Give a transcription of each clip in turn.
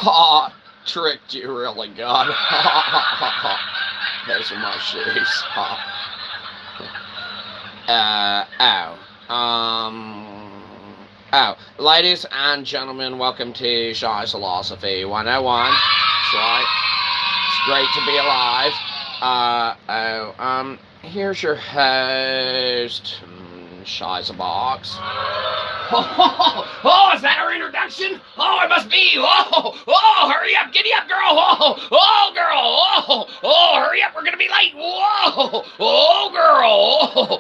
Ha! Tricked you really good. Ha ha ha ha. Those are my shoes. Ha. Oh. Ladies and gentlemen, welcome to Shyzalosophy 101. That's right. It's great to be alive. Here's your host, Shyzabox. Oh, is that our introduction? Oh, it must be. Oh, hurry up, giddy up, girl. Girl. Oh, hurry up, we're gonna be late. Girl.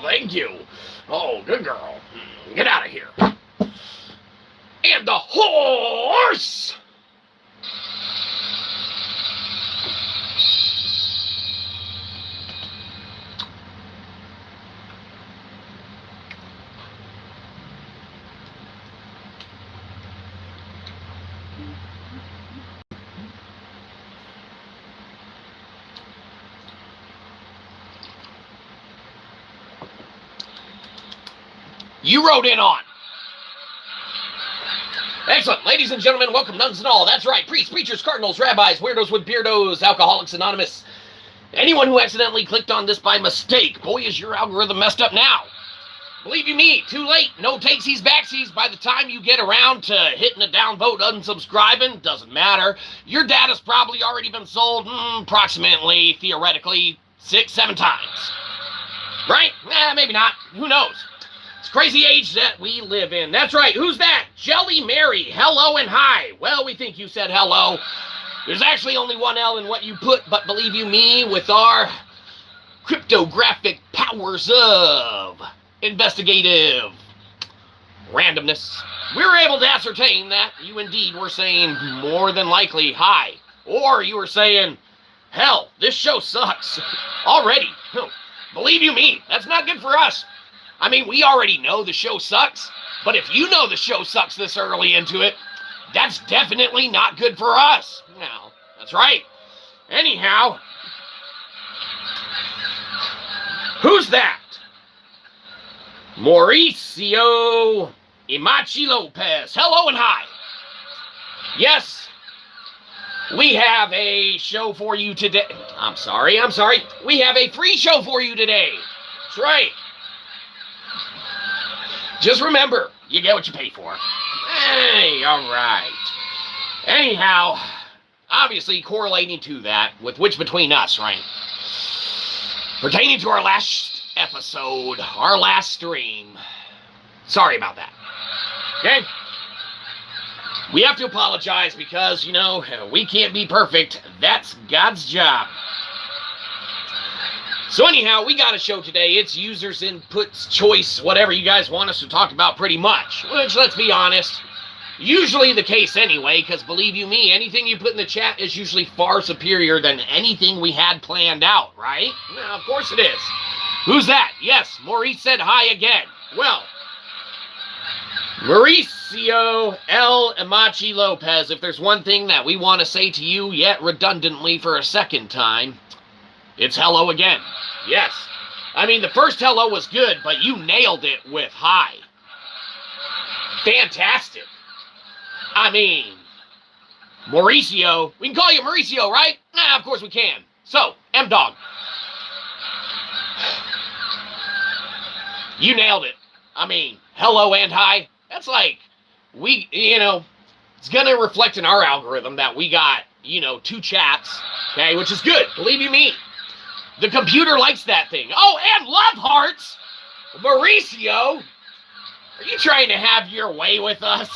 Thank you. Oh, good girl. Get out of here. And the horse. You wrote in on. Excellent. Ladies and gentlemen, welcome, nuns and all. That's right. Priests, preachers, cardinals, rabbis, weirdos with beardos, Alcoholics Anonymous. Anyone who accidentally clicked on this by mistake. Boy, is your algorithm messed up now. Believe you me, too late. No takesies, backsies. By the time you get around to hitting a downvote, unsubscribing, doesn't matter. Your data's probably already been sold approximately, theoretically, 6-7 times. Right? Maybe not. Who knows? Crazy age that we live in. That's right. Who's that? Jelly Mary. Hello and hi. Well, we think you said hello. There's actually only one L in what you put, but believe you me, with our cryptographic powers of investigative randomness, we were able to ascertain that you indeed were saying more than likely hi. Or you were saying, hell, this show sucks. Already. Believe you me, that's not good for us. I mean, we already know the show sucks, but if you know the show sucks this early into it, that's definitely not good for us. No, that's right. Anyhow, who's that? Mauricio Imachi Lopez. Hello and hi. Yes, we have a show for you today. I'm sorry. We have a free show for you today. That's right. Just remember, you get what you pay for. Hey, all right. Anyhow, obviously correlating to that, with which between us, right? Pertaining to our last episode, our last stream. Sorry about that. Okay? We have to apologize because, we can't be perfect. That's God's job. So anyhow, we got a show today. It's users' inputs, choice, whatever you guys want us to talk about pretty much. Which, let's be honest, usually the case anyway, because believe you me, anything you put in the chat is usually far superior than anything we had planned out, right? Well, of course it is. Who's that? Yes, Maurice said hi again. Well, Mauricio L. Imachi Lopez, if there's one thing that we want to say to you, yet redundantly for a second time, it's hello again. Yes. I mean, the first hello was good, but you nailed it with hi. Fantastic. I mean, Mauricio. We can call you Mauricio, right? Of course we can. So, M-Dog. You nailed it. I mean, hello and hi. That's like, it's going to reflect in our algorithm that we got, 2 chats, okay, which is good. Believe you me. The computer likes that thing. Oh, and love hearts! Mauricio! Are you trying to have your way with us?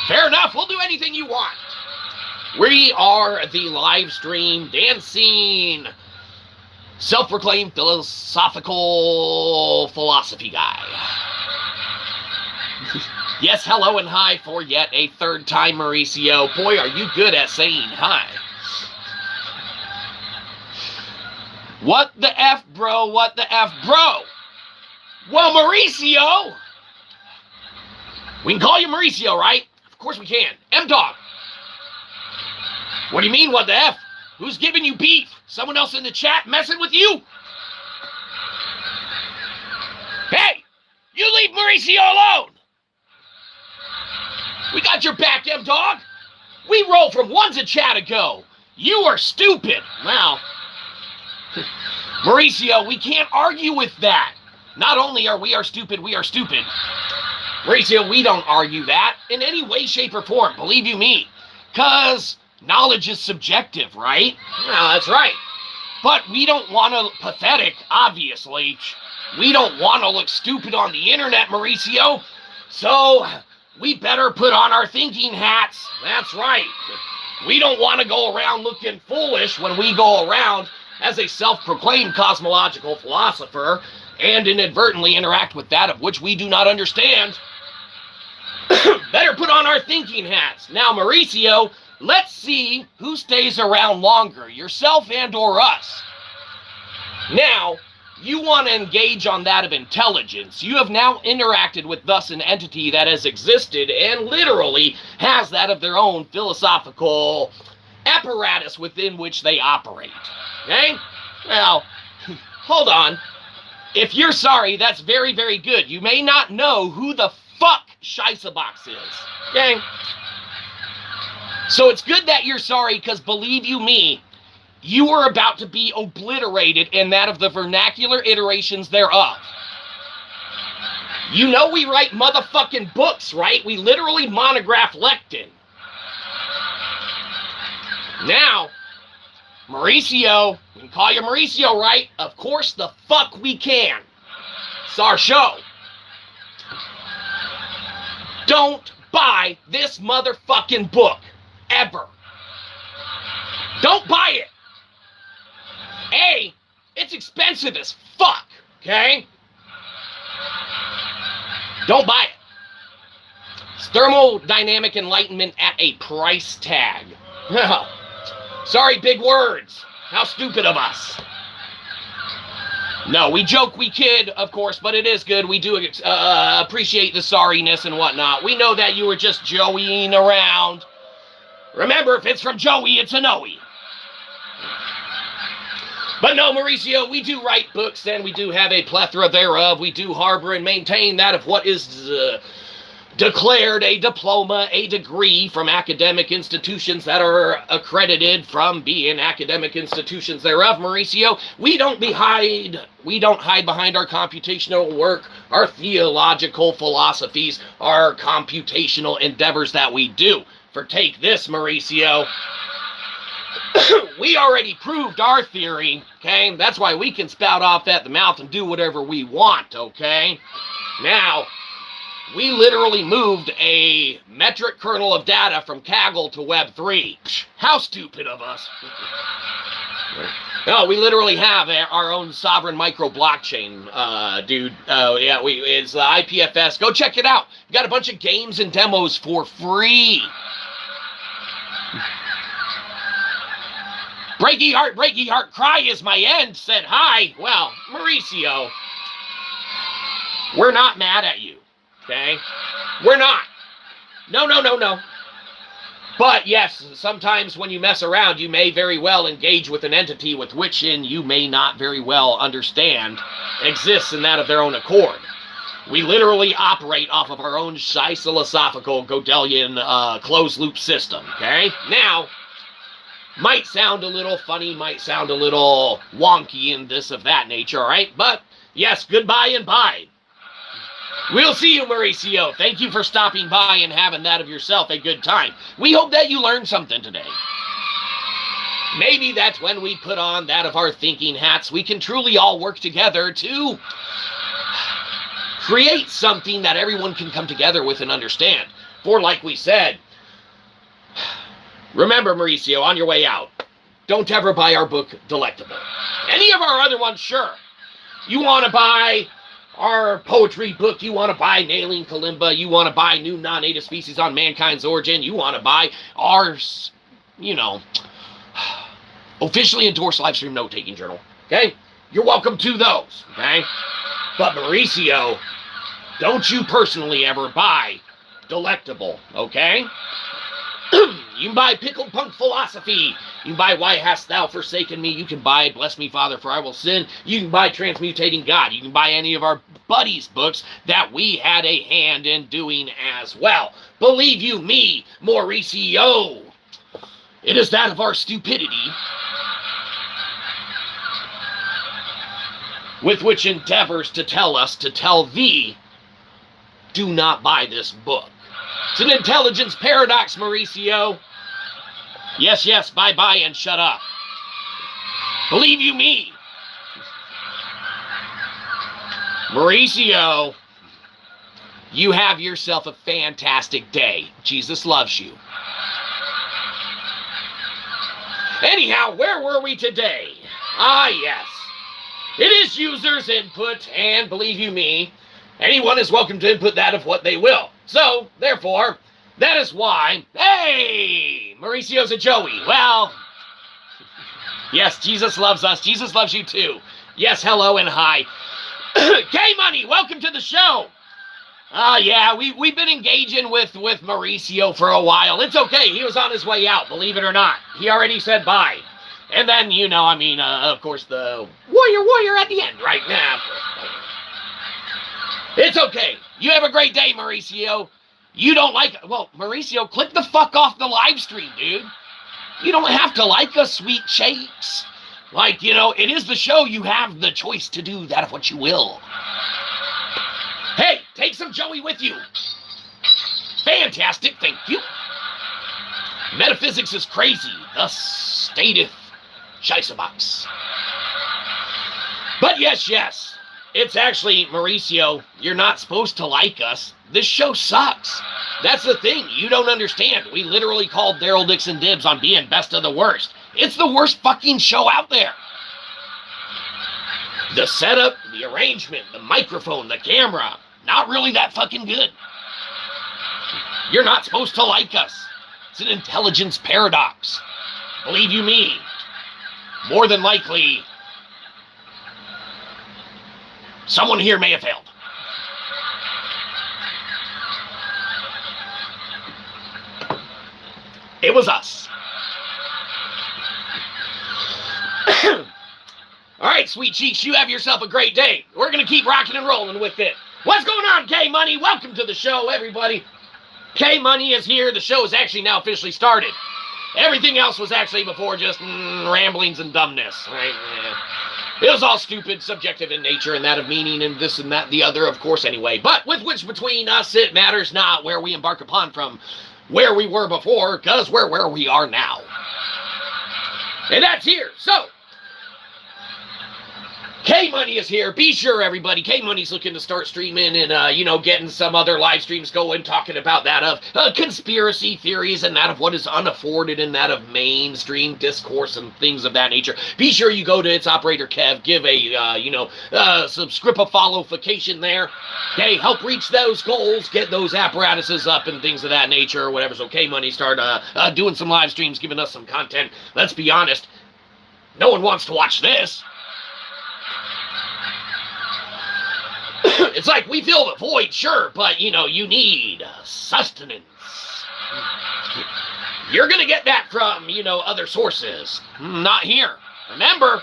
Fair enough, we'll do anything you want. We are the live stream dancing, self-proclaimed philosophical philosophy guy. Yes, hello and hi for yet a third time, Mauricio. Boy, are you good at saying hi. What the F, bro? What the F, bro? Well, Mauricio! We can call you Mauricio, right? Of course we can. M-Dog. What do you mean, what the F? Who's giving you beef? Someone else in the chat messing with you? Hey! You leave Mauricio alone! We got your back, M-Dog. We roll from ones a chat ago. You are stupid. Well, Mauricio, we can't argue with that. Not only are we stupid, we are stupid. Mauricio, we don't argue that in any way, shape, or form. Believe you me. Because knowledge is subjective, right? Well, that's right. But we don't want to pathetic, obviously. We don't want to look stupid on the internet, Mauricio. So we better put on our thinking hats. That's right. We don't want to go around looking foolish when we go around as a self-proclaimed cosmological philosopher and inadvertently interact with that of which we do not understand. Better put on our thinking hats. Now, Mauricio, let's see who stays around longer, yourself and or us. Now, you want to engage on that of intelligence. You have now interacted with thus an entity that has existed and literally has that of their own philosophical apparatus within which they operate. Okay? Well, hold on. If you're sorry, that's very, very good. You may not know who the fuck Shyzabox is. Okay? So it's good that you're sorry, because believe you me, you are about to be obliterated in that of the vernacular iterations thereof. You know we write motherfucking books, right? We literally monograph lectin. Now, Mauricio, we can call you Mauricio, right? Of course the fuck we can. It's our show. Don't buy this motherfucking book. Ever. Don't buy it. A, it's expensive as fuck, okay? Don't buy it. It's thermodynamic enlightenment at a price tag. Sorry, big words. How stupid of us. No, we joke, we kid, of course, but it is good. We do appreciate the sorriness and whatnot. We know that you were just joeying around. Remember, if it's from Joey, it's a Noe. But no, Mauricio, we do write books, and we do have a plethora thereof. We do harbor and maintain that of what is declared a diploma, a degree from academic institutions that are accredited from being academic institutions thereof, Mauricio. We don't hide behind our computational work, our theological philosophies, our computational endeavors that we do. For take this, Mauricio. We already proved our theory, okay? That's why we can spout off at the mouth and do whatever we want, okay? Now, we literally moved a metric kernel of data from Kaggle to Web3. How stupid of us. No, we literally have our own sovereign micro blockchain, dude. Yeah, it's the IPFS. Go check it out. We got a bunch of games and demos for free. Breaky heart, cry is my end, said hi. Well, Mauricio, we're not mad at you, okay? We're not. No. But yes, sometimes when you mess around, you may very well engage with an entity with which you may not very well understand exists in that of their own accord. We literally operate off of our own Shyzalosophical Godelian closed-loop system, okay? Now, might sound a little funny, might sound a little wonky and this of that nature, all right? But, yes, goodbye and bye. We'll see you, Mauricio. Thank you for stopping by and having that of yourself a good time. We hope that you learned something today. Maybe that's when we put on that of our thinking hats, we can truly all work together to create something that everyone can come together with and understand. For like we said, remember, Mauricio, on your way out, don't ever buy our book, Delectable. Any of our other ones, sure. You want to buy our poetry book, you want to buy Nailing Kalimba, you want to buy New Non-Native Species on Mankind's Origin, you want to buy our, officially endorsed livestream note-taking journal, okay? You're welcome to those, okay? But Mauricio, don't you personally ever buy Delectable, okay? You can buy Pickled Punk Philosophy. You can buy Why Hast Thou Forsaken Me. You can buy Bless Me, Father, For I Will Sin. You can buy Transmutating God. You can buy any of our buddies' books that we had a hand in doing as well. Believe you me, Mauricio, it is that of our stupidity with which endeavors to tell us to tell thee, do not buy this book. It's an intelligence paradox, Mauricio. Yes, yes, bye-bye and shut up. Believe you me. Mauricio, you have yourself a fantastic day. Jesus loves you. Anyhow, where were we today? Ah, yes. It is users' input, and believe you me, anyone is welcome to input that of what they will. So, therefore, that is why, hey, Mauricio's a Joey. Well, yes, Jesus loves us. Jesus loves you too. Yes, hello and hi. K-Money, welcome to the show. Yeah, we've been engaging with Mauricio for a while. It's okay. He was on his way out, believe it or not. He already said bye. And then, you know, I mean, of course, the warrior at the end right now. It's okay. You have a great day, Mauricio. You don't like it. Well, Mauricio, click the fuck off the live stream, dude. You don't have to like us, sweet shakes. Like, you know, it is the show. You have the choice to do that of what you will. Hey, take some Joey with you. Fantastic, thank you. Metaphysics is crazy, thus stateth Shyzabox. But yes, it's actually, Mauricio, you're not supposed to like us. This show sucks. That's the thing. You don't understand. We literally called Daryl Dixon dibs on being best of the worst. It's the worst fucking show out there. The setup, the arrangement, the microphone, the camera, not really that fucking good. You're not supposed to like us. It's an intelligence paradox. Believe you me, more than likely, someone here may have failed. It was us. All right, sweet cheeks, you have yourself a great day. We're going to keep rocking and rolling with it. What's going on, K-Money? Welcome to the show, everybody. K-Money is here. The show is actually now officially started. Everything else was actually before just ramblings and dumbness, right? It was all stupid, subjective in nature, and that of meaning, and this and that, the other, of course, anyway. But with which between us, it matters not where we embark upon from where we were before, because we're where we are now. And that's here. So, K-Money is here. Be sure, everybody, K-Money's looking to start streaming and, you know, getting some other live streams going, talking about that of conspiracy theories and that of what is unafforded and that of mainstream discourse and things of that nature. Be sure you go to its operator, Kev, give a, you know, followification there. Okay, help reach those goals, get those apparatuses up and things of that nature or whatever. So K-Money start doing some live streams, giving us some content. Let's be honest, no one wants to watch this. It's like we fill the void, sure, but, you know, you need sustenance. You're going to get that from, you know, other sources. Not here. Remember,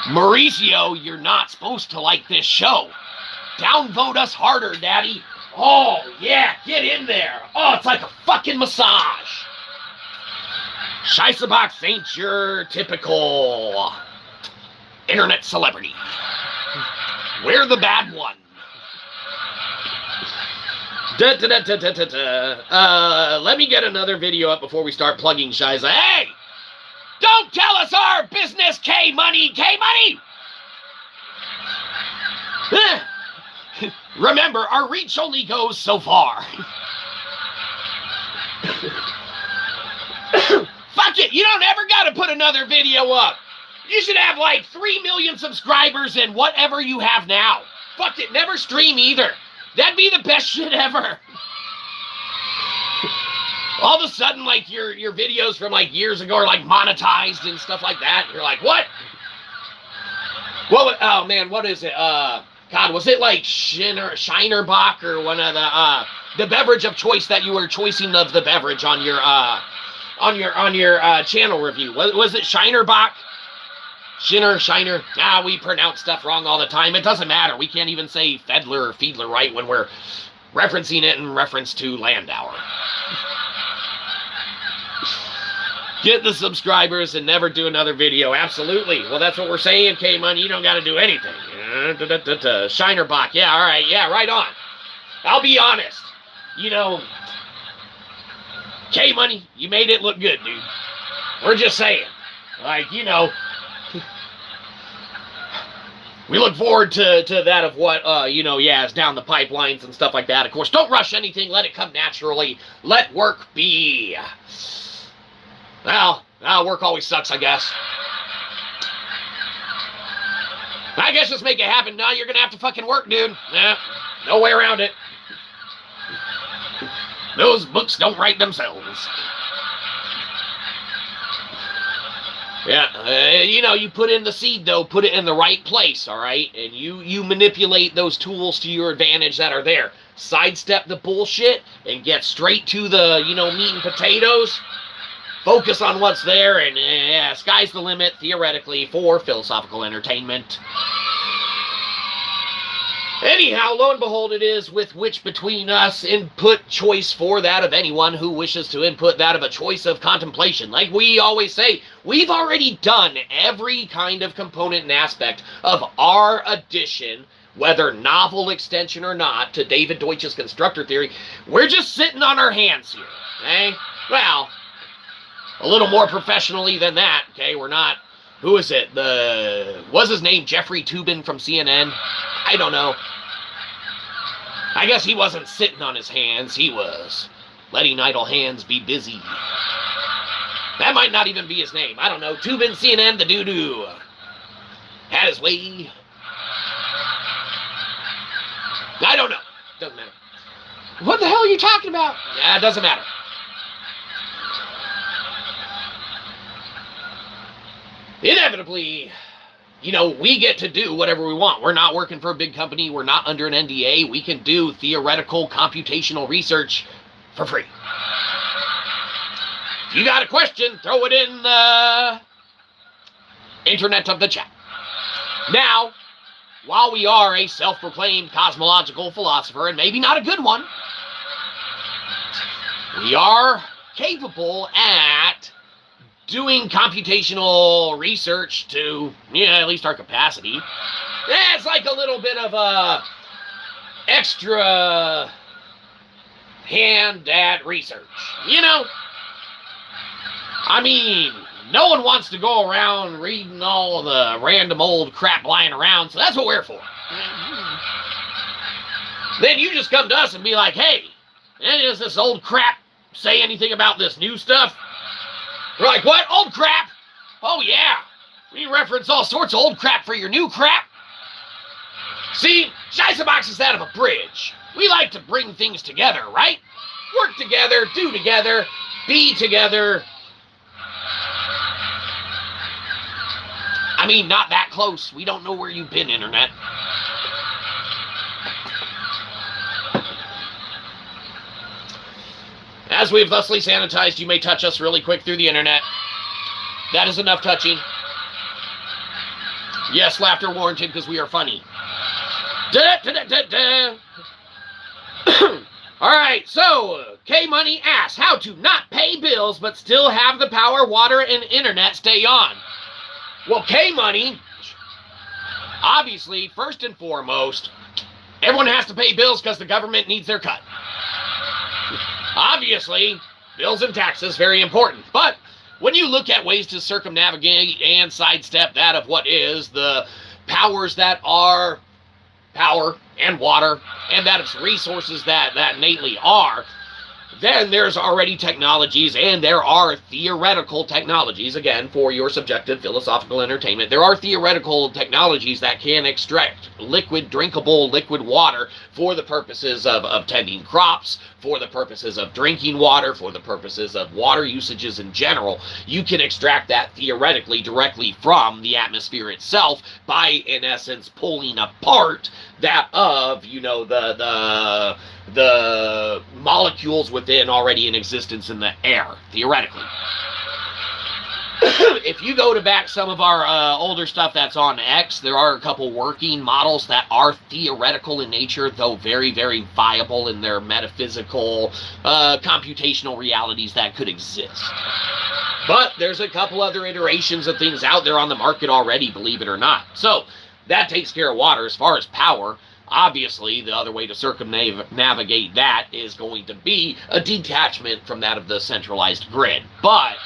Mauricio, you're not supposed to like this show. Downvote us harder, Daddy. Oh, yeah, get in there. Oh, it's like a fucking massage. Shyzabox ain't your typical internet celebrity. We're the bad one. Let me get another video up before we start plugging Shyza. Hey! Don't tell us our business, K-Money! K-Money! Remember, our reach only goes so far. Fuck it, you don't ever gotta put another video up. You should have like 3 million subscribers and whatever you have now. Fuck it, never stream either. That'd be the best shit ever. All of a sudden, like, your videos from, like, years ago are, like, monetized and stuff like that. You're like, what? Oh, man, what is it? God, was it, like, Shinerbach or one of the beverage of choice that you were choicing of the beverage on your on your channel review. Was it Shinerbach? Shiner. We pronounce stuff wrong all the time. It doesn't matter. We can't even say Fedler or Fiedler right when we're referencing it in reference to Landauer. Get the subscribers and never do another video. Absolutely. Well, that's what we're saying, K-Money. You don't got to do anything. Shinerbach. Yeah, all right. Yeah, right on. I'll be honest. K-Money, you made it look good, dude. We're just saying. We look forward to that of what, is down the pipelines and stuff like that. Of course, don't rush anything. Let it come naturally. Let work be. Well, work always sucks, I guess. I guess just make it happen. Now you're going to have to fucking work, dude. No way around it. Those books don't write themselves. Yeah, you put in the seed, though. Put it in the right place, all right? And you manipulate those tools to your advantage that are there. Sidestep the bullshit and get straight to the, meat and potatoes. Focus on what's there, and sky's the limit, theoretically, for philosophical entertainment. Anyhow, lo and behold, it is with which between us input choice for that of anyone who wishes to input that of a choice of contemplation. Like we always say, we've already done every kind of component and aspect of our addition, whether novel extension or not, to David Deutsch's constructor theory. We're just sitting on our hands here, okay? Well, a little more professionally than that, okay? We're not, who is it? Was his name Jeffrey Toobin from CNN? I don't know. I guess he wasn't sitting on his hands. He was letting idle hands be busy. That might not even be his name. I don't know. Toobin, CNN, the doo-doo. Had his way. I don't know. Doesn't matter. What the hell are you talking about? Yeah, it doesn't matter. Inevitably, we get to do whatever we want. We're not working for a big company. We're not under an NDA. We can do theoretical computational research for free. If you got a question, throw it in the internet of the chat. Now, while we are a self-proclaimed cosmological philosopher, and maybe not a good one, we are capable at doing computational research to, at least our capacity. It's like a little bit of a extra hand at research, I mean, no one wants to go around reading all the random old crap lying around, so that's what we're for. Then you just come to us and be like, hey, does this old crap say anything about this new stuff? We're like, what? Old crap? Oh, yeah. We reference all sorts of old crap for your new crap. See, Shyzabox is that of a bridge. We like to bring things together, right? Work together, do together, be together. I mean, not that close. We don't know where you've been, Internet. As we have thusly sanitized, you may touch us really quick through the internet. That is enough touching. Yes, laughter warranted because we are funny. Alright, so K-Money asks how to not pay bills but still have the power, water, and internet stay on. Well, K-Money, obviously, first and foremost, everyone has to pay bills because the government needs their cut. Obviously, bills and taxes, very important. But when you look at ways to circumnavigate and sidestep that of what is the powers that are power and water, and that of resources that innately are, then there's already technologies, and there are theoretical technologies, again, for your subjective philosophical entertainment. There are theoretical technologies that can extract drinkable liquid water for the purposes of tending crops, for the purposes of drinking water, for the purposes of water usages in general. You can extract that theoretically directly from the atmosphere itself by, in essence, pulling apart that of, the the molecules within already in existence in the air, theoretically. If you go to back some of our older stuff that's on X, there are a couple working models that are theoretical in nature, though very, very viable in their metaphysical, computational realities that could exist. But there's a couple other iterations of things out there on the market already, believe it or not. So that takes care of water. As far as power, obviously the other way to circumnavigate that is going to be a detachment from that of the centralized grid. But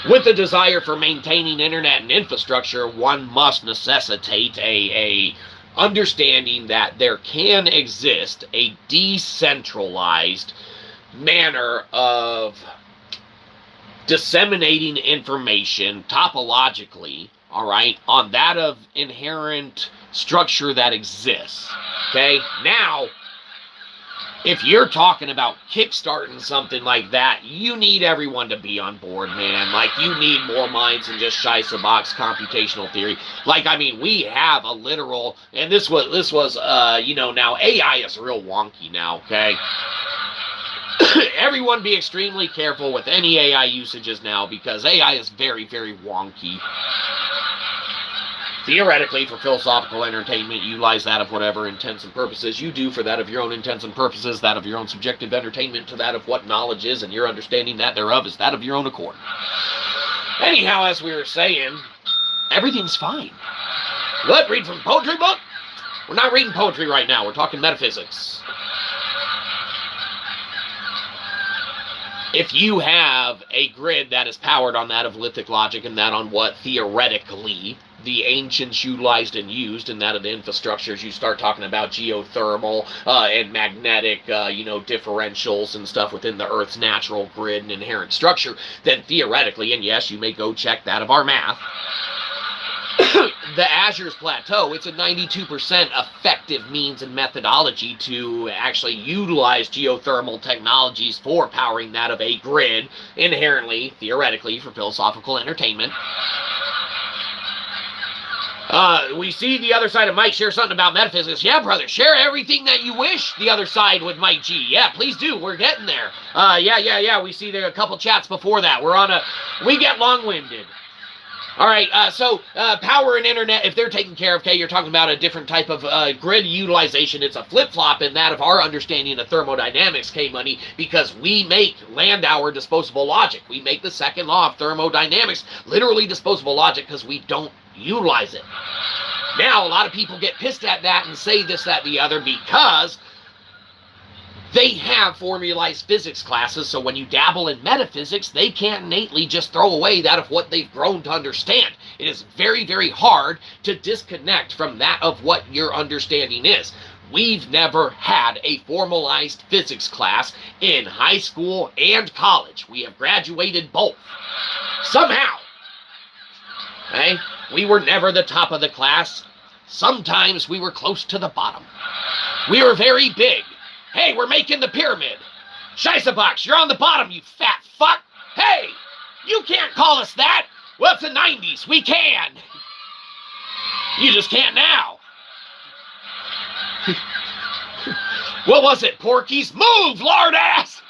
with the desire for maintaining internet and infrastructure, one must necessitate a understanding that there can exist a decentralized manner of disseminating information topologically, all right, on that of inherent structure that exists. Okay? Now, if you're talking about kickstarting something like that, you need everyone to be on board, man. Like, you need more minds than just Shyzabox computational theory. Like, I mean, we have a literal, and this was, you know, now AI is real wonky now, okay? Everyone be extremely careful with any AI usages now, because AI is very, very wonky. Theoretically, for philosophical entertainment, utilize that of whatever intents and purposes you do for that of your own intents and purposes, that of your own subjective entertainment, to that of what knowledge is, and your understanding that thereof is that of your own accord. Anyhow, as we were saying, everything's fine. What? Read from a poetry book? We're not reading poetry right now. We're talking metaphysics. If you have a grid that is powered on that of Lithic Logic and that on what theoretically the ancients utilized and used, and that of the infrastructures, you start talking about geothermal and magnetic, you know, differentials and stuff within the Earth's natural grid and inherent structure, then theoretically, and yes, you may go check that of our math, the Azure's Plateau, it's a 92% effective means and methodology to actually utilize geothermal technologies for powering that of a grid, inherently, theoretically, for philosophical entertainment. We see the other side of Mike share something about metaphysics. Yeah, brother, share everything that you wish the other side with Mike G. Yeah, please do. We're getting there. Yeah. We see there a couple chats before that. We get long-winded. All right, so power and internet, if they're taken care of, okay, you're talking about a different type of grid utilization. It's a flip-flop in that of our understanding of thermodynamics, K-Money, because we make Landauer disposable logic. We make the second law of thermodynamics literally disposable logic because we don't utilize it. Now, a lot of people get pissed at that and say this, that, the other, because they have formalized physics classes, so when you dabble in metaphysics, they can't innately just throw away that of what they've grown to understand. It is very, very hard to disconnect from that of what your understanding is. We've never had a formalized physics class in high school and college. We have graduated both. Somehow. Okay? We were never the top of the class. Sometimes we were close to the bottom. We were very big. Hey, we're making the pyramid. Shyzabox, you're on the bottom, you fat fuck. Hey, you can't call us that. Well, it's the 90s. We can. You just can't now. What was it, Porky's? Move, lard ass!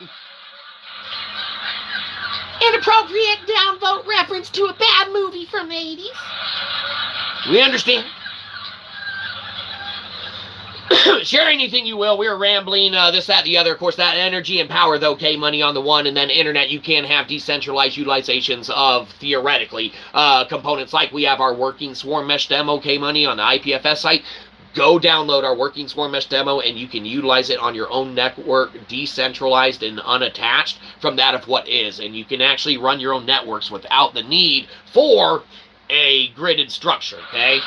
Inappropriate downvote reference to a bad movie from the 80s. We understand. Share anything you will. We were rambling, this, that, the other. Of course, that energy and power, though, K-Money on the one, and then internet, you can have decentralized utilizations of, theoretically, components like we have our working swarm mesh demo, K-Money, on the IPFS site. Go download our working swarm mesh demo, and you can utilize it on your own network, decentralized and unattached from that of what is. And you can actually run your own networks without the need for a gridded structure, okay?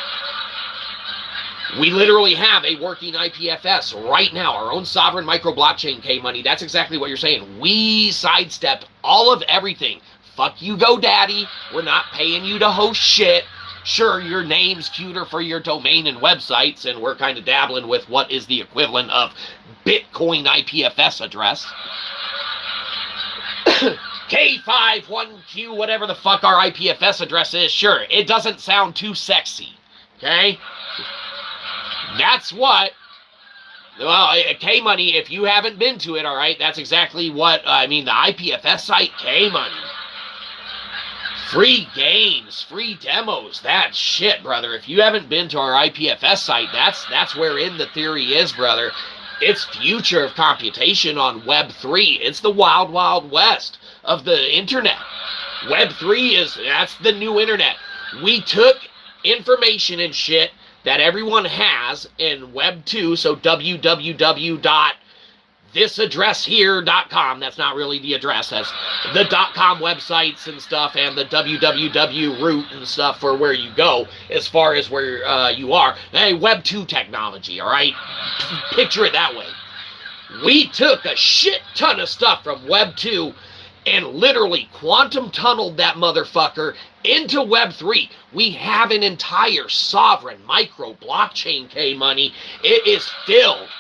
We literally have a working IPFS right now, our own sovereign micro blockchain, K-Money. That's exactly what you're saying. We sidestepped all of everything. Fuck you, GoDaddy. We're not paying you to host shit. Sure, your name's cuter for your domain and websites, and we're kind of dabbling with what is the equivalent of Bitcoin IPFS address. K51Q, whatever the fuck our IPFS address is, sure, it doesn't sound too sexy, okay? That's what Well, K-Money, if you haven't been to it, all right, that's exactly what, the IPFS site, K-Money. Free games, free demos, that shit, brother. If you haven't been to our IPFS site, that's wherein the theory is, brother. It's future of computation on Web 3. It's the wild, wild west of the internet. Web 3 that's the new internet. We took information and shit that everyone has in Web 2, so www.thisaddresshere.com. That's not really the address. That's the .com websites and stuff, and the www route and stuff for where you go as far as where you are. Hey, Web 2 technology, all right? Picture it that way. We took a shit ton of stuff from Web 2 and literally quantum tunneled that motherfucker into Web 3. We have an entire sovereign micro blockchain, K-Money. It is filled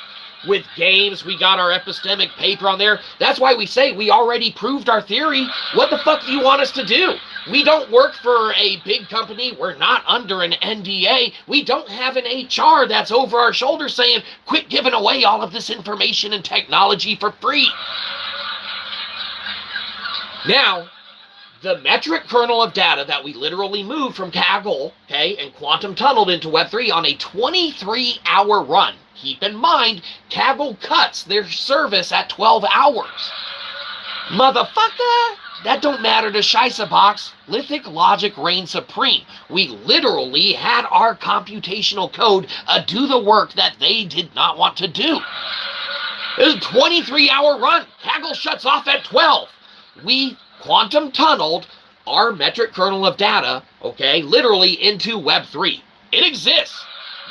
with games. We got our epistemic paper on there. That's why we say we already proved our theory. What the fuck do you want us to do? We don't work for a big company. We're not under an NDA. We don't have an HR that's over our shoulder saying, quit giving away all of this information and technology for free. Now, the metric kernel of data that we literally moved from Kaggle, okay, and quantum tunneled into Web3 on a 23-hour run. Keep in mind, Kaggle cuts their service at 12 hours. Motherfucker, that don't matter to Shyzabox. Lithic Logic reigns supreme. We literally had our computational code do the work that they did not want to do. It was a 23-hour run. Kaggle shuts off at 12. We quantum tunneled our metric kernel of data, okay, literally into Web 3. It exists.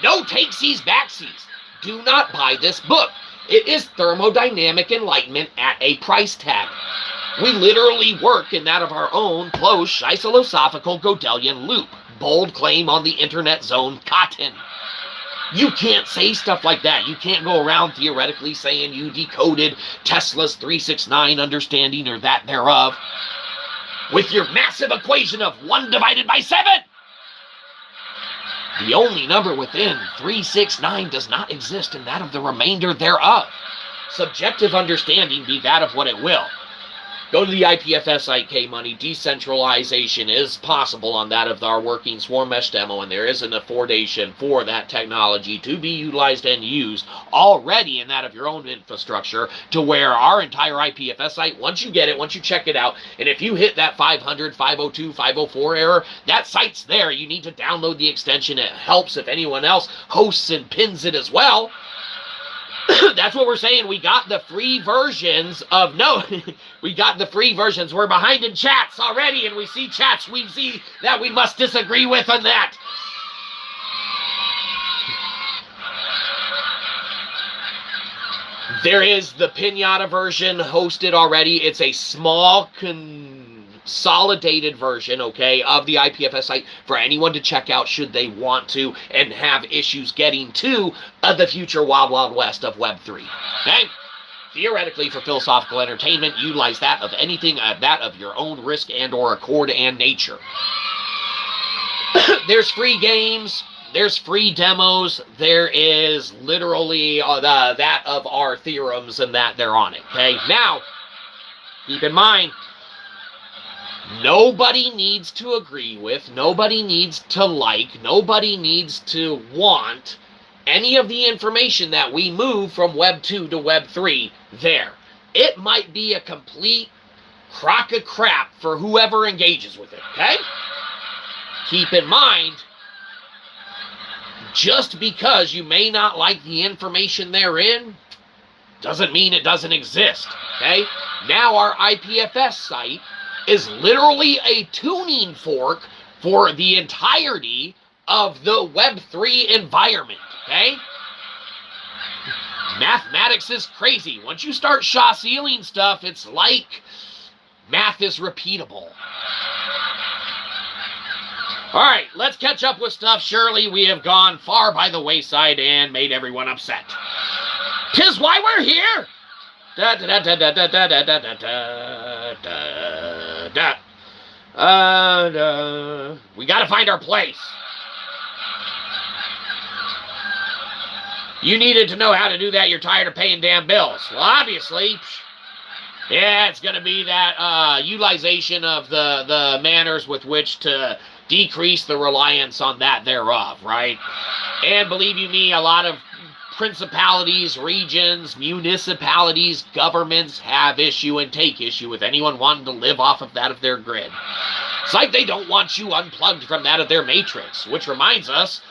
No takesies, backsies. Do not buy this book. It is thermodynamic enlightenment at a price tag. We literally work in that of our own closed Shyzalosophical Gödelian loop. Bold claim on the internet zone cotton. You can't say stuff like that. You can't go around theoretically saying you decoded Tesla's 369 understanding or that thereof with your massive equation of 1 divided by 7. The only number within 369 does not exist in that of the remainder thereof. Subjective understanding be that of what it will. Go to the IPFS site, K-Money. Decentralization is possible on that of our working swarm mesh demo, and there is an affordation for that technology to be utilized and used already in that of your own infrastructure, to where our entire IPFS site, once you get it, once you check it out, and if you hit that 500, 502, 504 error, that site's there. You need to download the extension. It helps if anyone else hosts and pins it as well. That's what we're saying. We got the free versions of, we got the free versions. We're behind in chats already, and we see chats we see that we must disagree with on that. There is the Pinata version hosted already. It's a small consolidated version, okay, of the IPFS site for anyone to check out should they want to and have issues getting to the future wild, wild west of Web 3. Okay? Theoretically, for philosophical entertainment, utilize that of anything that of your own risk and or accord and nature. There's free games. There's free demos. There is literally that of our theorems and that they're on it. Okay? Now, keep in mind, nobody needs to agree with, nobody needs to like, nobody needs to want any of the information that we move from Web 2 to Web 3 there. It might be a complete crock of crap for whoever engages with it, okay? Keep in mind, just because you may not like the information therein doesn't mean it doesn't exist, okay? Now our IPFS site is literally a tuning fork for the entirety of the Web 3 environment, okay? Mathematics is crazy. Once you start Shaw-sealing stuff, it's like math is repeatable. All right, let's catch up with stuff. Surely we have gone far by the wayside and made everyone upset. 'Tis why we're here. Da da da da da da da da da da da. We gotta find our place. You needed to know how to do that. You're tired of paying damn bills. Well, obviously, yeah, it's going to be that utilization of the manners with which to decrease the reliance on that thereof, right? And believe you me, a lot of principalities, regions, municipalities, governments have issue and take issue with anyone wanting to live off of that of their grid. It's like they don't want you unplugged from that of their matrix, which reminds us,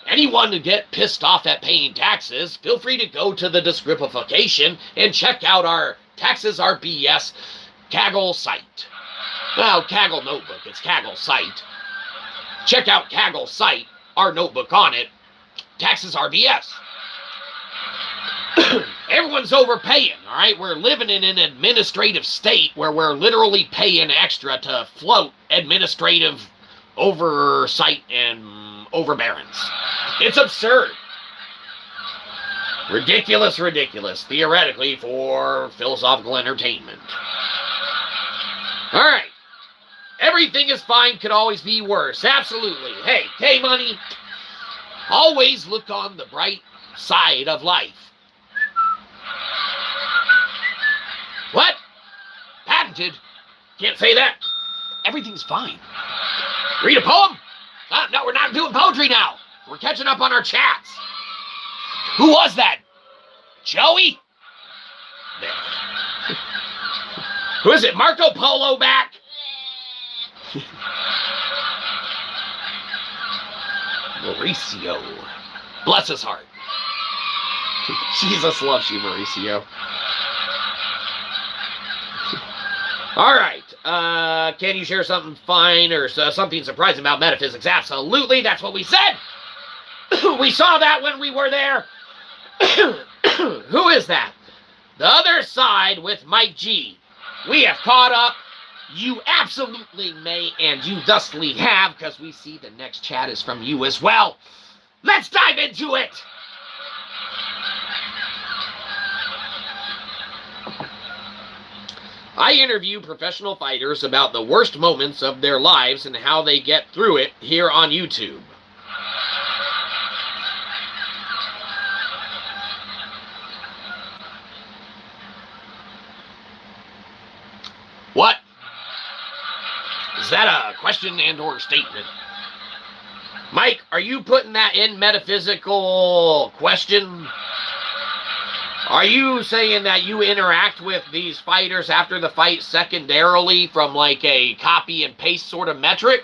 anyone who get pissed off at paying taxes, feel free to go to the descripification and check out our Taxes Are BS Kaggle site. Well, Kaggle notebook, it's Kaggle site. Check out Kaggle site, our notebook on it, Taxes Are BS. Everyone's overpaying, all right? We're living in an administrative state where we're literally paying extra to float administrative oversight and overbearance. It's absurd. Ridiculous, theoretically, for philosophical entertainment. All right. Everything is fine, could always be worse. Absolutely. Hey, K-Money, always look on the bright side of life. What? Patented? Can't say that. Everything's fine. Read a poem? No, we're not doing poetry now. We're catching up on our chats. Who was that? Joey? Who is it? Marco Polo back? Mauricio. Bless his heart. Jesus loves you, Mauricio. All right. Can you share something fine or something surprising about metaphysics? Absolutely. That's what we said. We saw that when we were there. Who is that? The Other Side with Mike G. We have caught up. You absolutely may, and you thusly have, because we see the next chat is from you as well. Let's dive into it. I interview professional fighters about the worst moments of their lives and how they get through it here on YouTube. What? Is that a question and or statement? Mike, are you putting that in metaphysical question? Are you saying that you interact with these fighters after the fight secondarily from like a copy and paste sort of metric?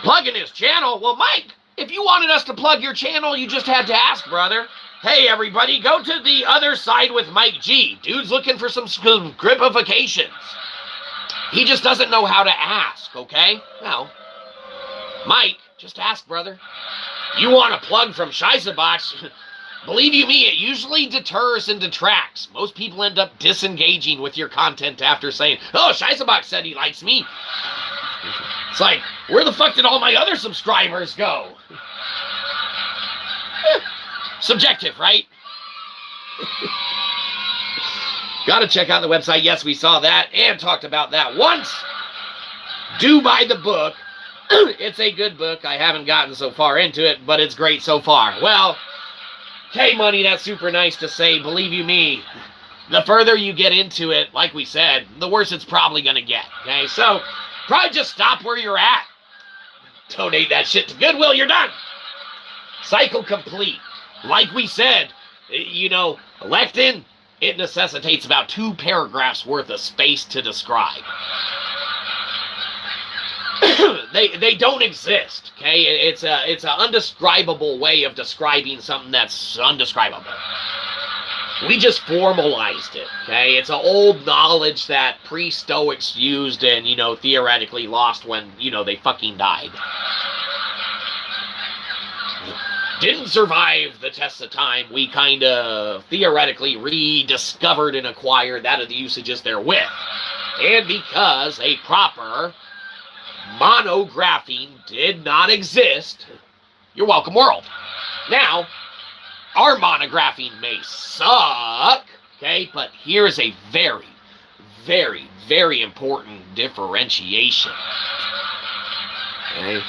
Plugging his channel? Well, Mike, if you wanted us to plug your channel, you just had to ask, brother. Hey, everybody, go to The Other Side with Mike G. Dude's looking for some scripifications. He just doesn't know how to ask, okay? Well, Mike, just ask, brother. You want a plug from Shyzabox? Believe you me, it usually deters and detracts. Most people end up disengaging with your content after saying, oh, Shyzabox said he likes me. It's like, where the fuck did all my other subscribers go? Subjective, right? Gotta check out the website. Yes, we saw that and talked about that once. Do buy the book. It's a good book. I haven't gotten so far into it, but it's great so far. Well, K-Money, that's super nice to say. Believe you me, the further you get into it, like we said, the worse it's probably going to get. Okay, so probably just stop where you're at. Donate that shit to Goodwill. You're done. Cycle complete. Like we said, you know, lectin, it necessitates about 2 paragraphs worth of space to describe. They don't exist, okay? It's an undescribable way of describing something that's undescribable. We just formalized it, okay? It's an old knowledge that pre-Stoics used and, you know, theoretically lost when, you know, they fucking died. Didn't survive the test of time. We kind of theoretically rediscovered and acquired that of the usages therewith. And because a proper monographing did not exist, you're welcome, world. Now, our monographing may suck, okay, but here's a very, very, very important differentiation. Okay?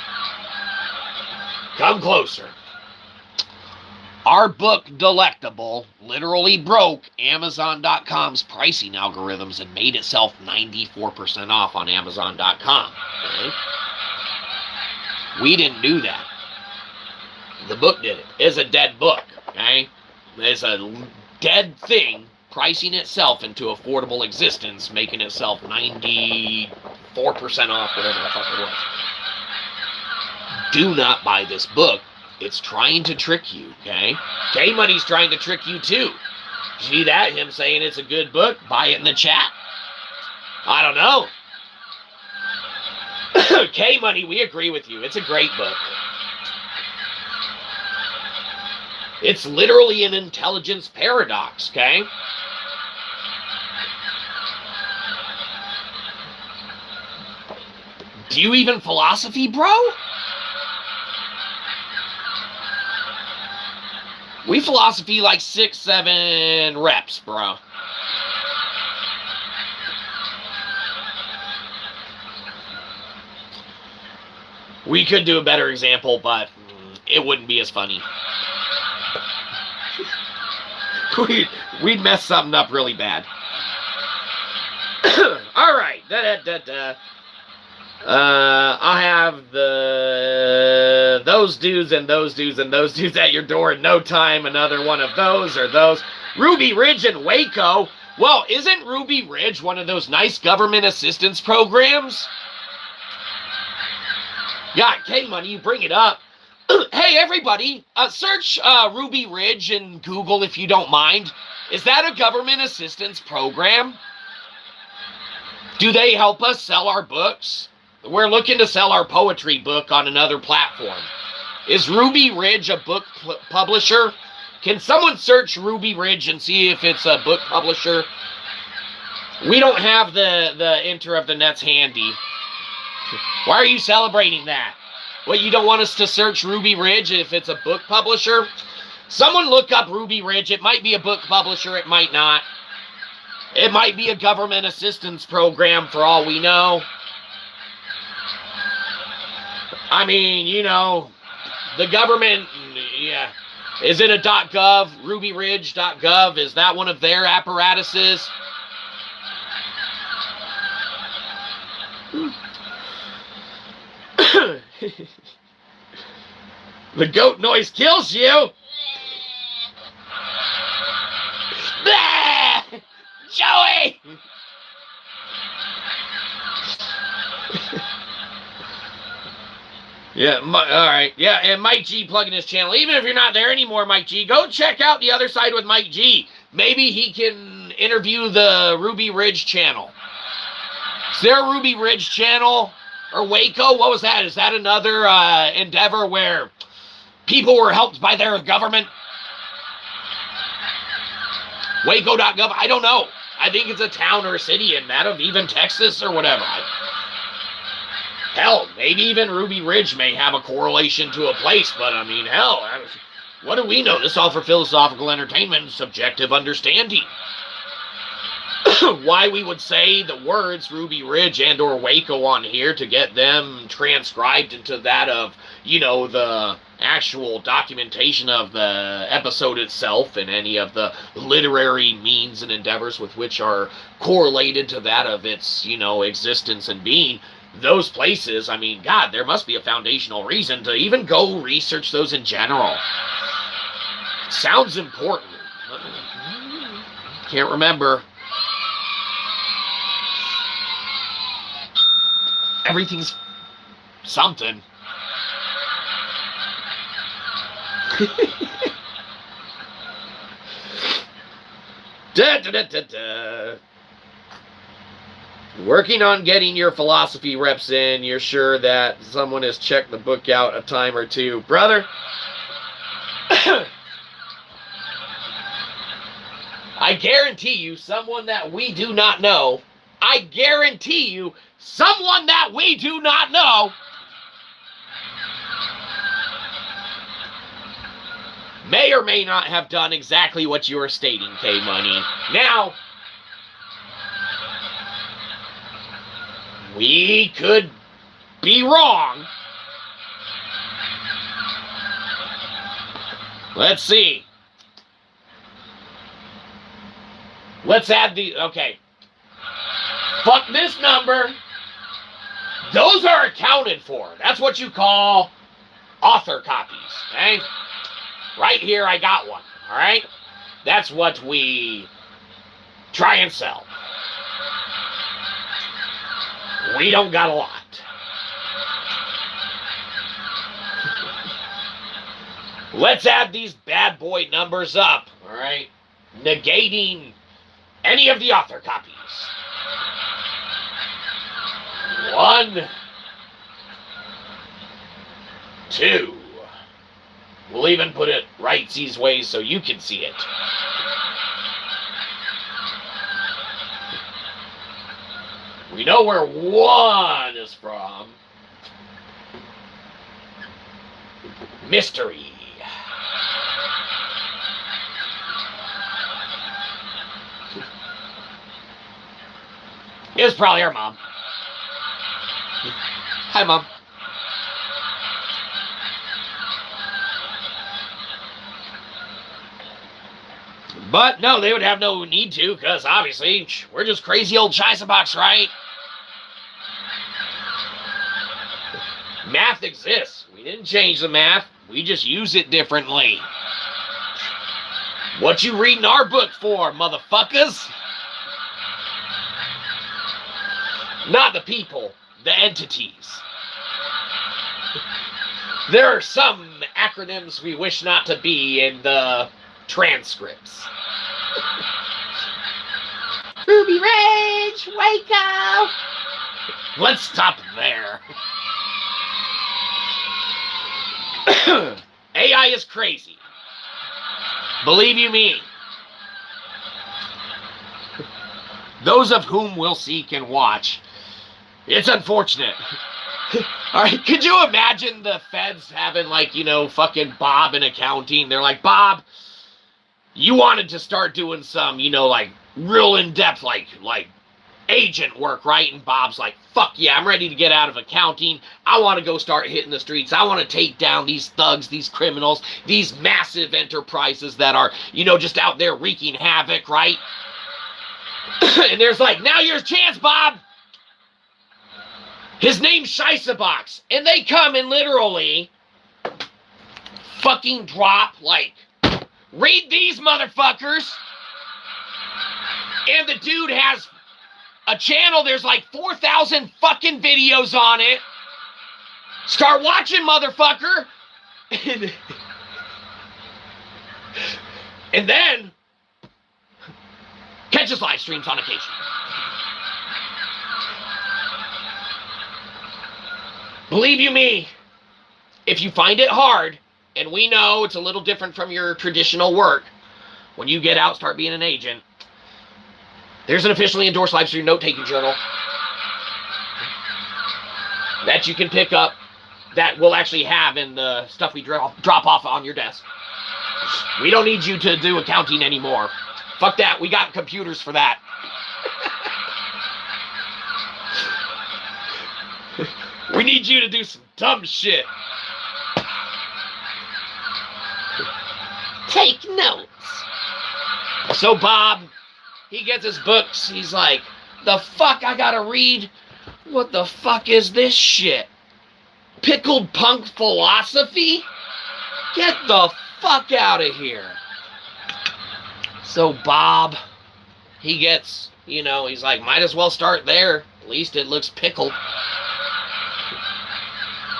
Come closer. Our book, Delectable, literally broke Amazon.com's pricing algorithms and made itself 94% off on Amazon.com. Okay? We didn't do that. The book did it. It's a dead book. Okay? It's a dead thing pricing itself into affordable existence, making itself 94% off, whatever the fuck it was. Do not buy this book. It's trying to trick you, okay? K-Money's trying to trick you, too. See that? Him saying it's a good book? Buy it in the chat. I don't know. K-Money, we agree with you. It's a great book. It's literally an intelligence paradox, okay? Do you even philosophy, bro? We philosophy like 6-7 reps, bro. We could do a better example, but it wouldn't be as funny. We'd mess something up really bad. All right. I have those dudes and those dudes and those dudes at your door in no time. Another one of those or those. Ruby Ridge and Waco. Well, isn't Ruby Ridge one of those nice government assistance programs? Yeah, K-Money, you bring it up. Hey, everybody, search Ruby Ridge in Google if you don't mind. Is that a government assistance program? Do they help us sell our books? We're looking to sell our poetry book on another platform. Is Ruby Ridge a book publisher? Can someone search Ruby Ridge and see if it's a book publisher? We don't have the enter of the nets handy. Why are you celebrating that? What, you don't want us to search Ruby Ridge if it's a book publisher? Someone look up Ruby Ridge. It might be a book publisher. It might not. It might be a government assistance program for all we know. I mean, you know, the government, yeah. Is it a .gov, rubyridge.gov? Is that one of their apparatuses? The goat noise kills you. Joey! Yeah, all right. Yeah, and Mike G plugging his channel. Even if you're not there anymore, Mike G, go check out The Other Side with Mike G. Maybe he can interview the Ruby Ridge channel. Is there a Ruby Ridge channel? Or Waco? What was that? Is that another endeavor where people were helped by their government? Waco.gov? I don't know. I think it's a town or a city in that of even Texas or whatever. Hell, maybe even Ruby Ridge may have a correlation to a place, but I mean, hell, what do we know? This is all for philosophical entertainment and subjective understanding. Why we would say the words Ruby Ridge and or Waco on here to get them transcribed into that of, you know, the actual documentation of the episode itself and any of the literary means and endeavors with which are correlated to that of its, you know, existence and being. Those places, I mean, God, there must be a foundational reason to even go research those in general. It sounds important. Can't remember. Everything's something. Working on getting your philosophy reps in. You're sure that someone has checked the book out a time or two. Brother, I guarantee you someone that we do not know, I guarantee you someone that we do not know may or may not have done exactly what you are stating, K-Money. Now, we could be wrong, Let's see. Let's add the, okay. Fuck this number. Those are accounted for. That's what you call author copies, okay? Right here, I got one, all right? That's what we try and sell. We don't got a lot. Let's add these bad boy numbers up, all right? Negating any of the author copies. 1, 2. We'll even put it right-sies ways so you can see it. We know where 1 is from. Mystery. It was probably our mom. Hi, Mom. But no, they would have no need to, because obviously we're just crazy old Shyzabox, right? Math exists. We didn't change the math. We just use it differently. What you reading our book for, motherfuckers? Not the people, the entities. There are some acronyms we wish not to be in the transcripts. Ruby Rage, wake up! Let's stop there. AI is crazy. Believe you me. Those of whom will seek and watch. It's unfortunate. All right, could you imagine the feds having, like, you know, fucking Bob in accounting? They're like, Bob, you wanted to start doing some, you know, like, real in-depth, like agent work, right? And Bob's like, fuck yeah, I'm ready to get out of accounting. I want to go start hitting the streets. I want to take down these thugs, these criminals, these massive enterprises that are, you know, just out there wreaking havoc, right? And there's like, now your chance, Bob. His name's Shyzabox. And they come and literally fucking drop, like, read these motherfuckers. And the dude has a channel, there's like 4,000 fucking videos on it. Start watching, motherfucker. And then catch his live streams on occasion. Believe you me, if you find it hard, and we know it's a little different from your traditional work, when you get out, start being an agent, there's an officially endorsed live stream note-taking journal that you can pick up that we'll actually have in the stuff we drop off on your desk. We don't need you to do accounting anymore. Fuck that. We got computers for that. We need you to do some dumb shit. Take notes. So Bob, he gets his books. He's like, the fuck I gotta read? What the fuck is this shit? Pickled punk philosophy? Get the fuck out of here. So Bob, he gets, you know, he's like, might as well start there. At least it looks pickled.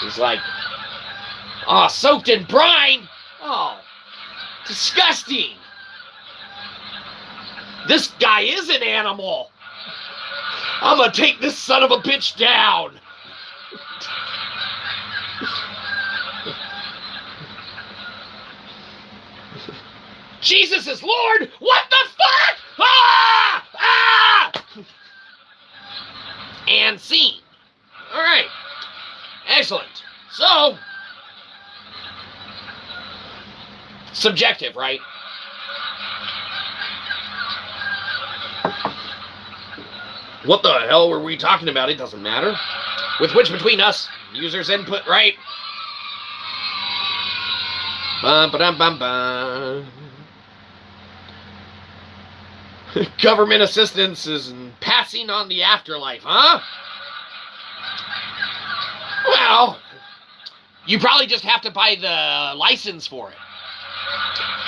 He's like, oh, soaked in brine? Oh, disgusting. This guy is an animal. I'm gonna take this son of a bitch down. Jesus is Lord! What the fuck? Ah! Ah! And scene. All right. Excellent. So, subjective, right? What the hell were we talking about? It doesn't matter. With which between us, users input, right? Bum, ba-dum, bum, bum. Government assistance is passing on the afterlife, huh? Well, you probably just have to buy the license for it.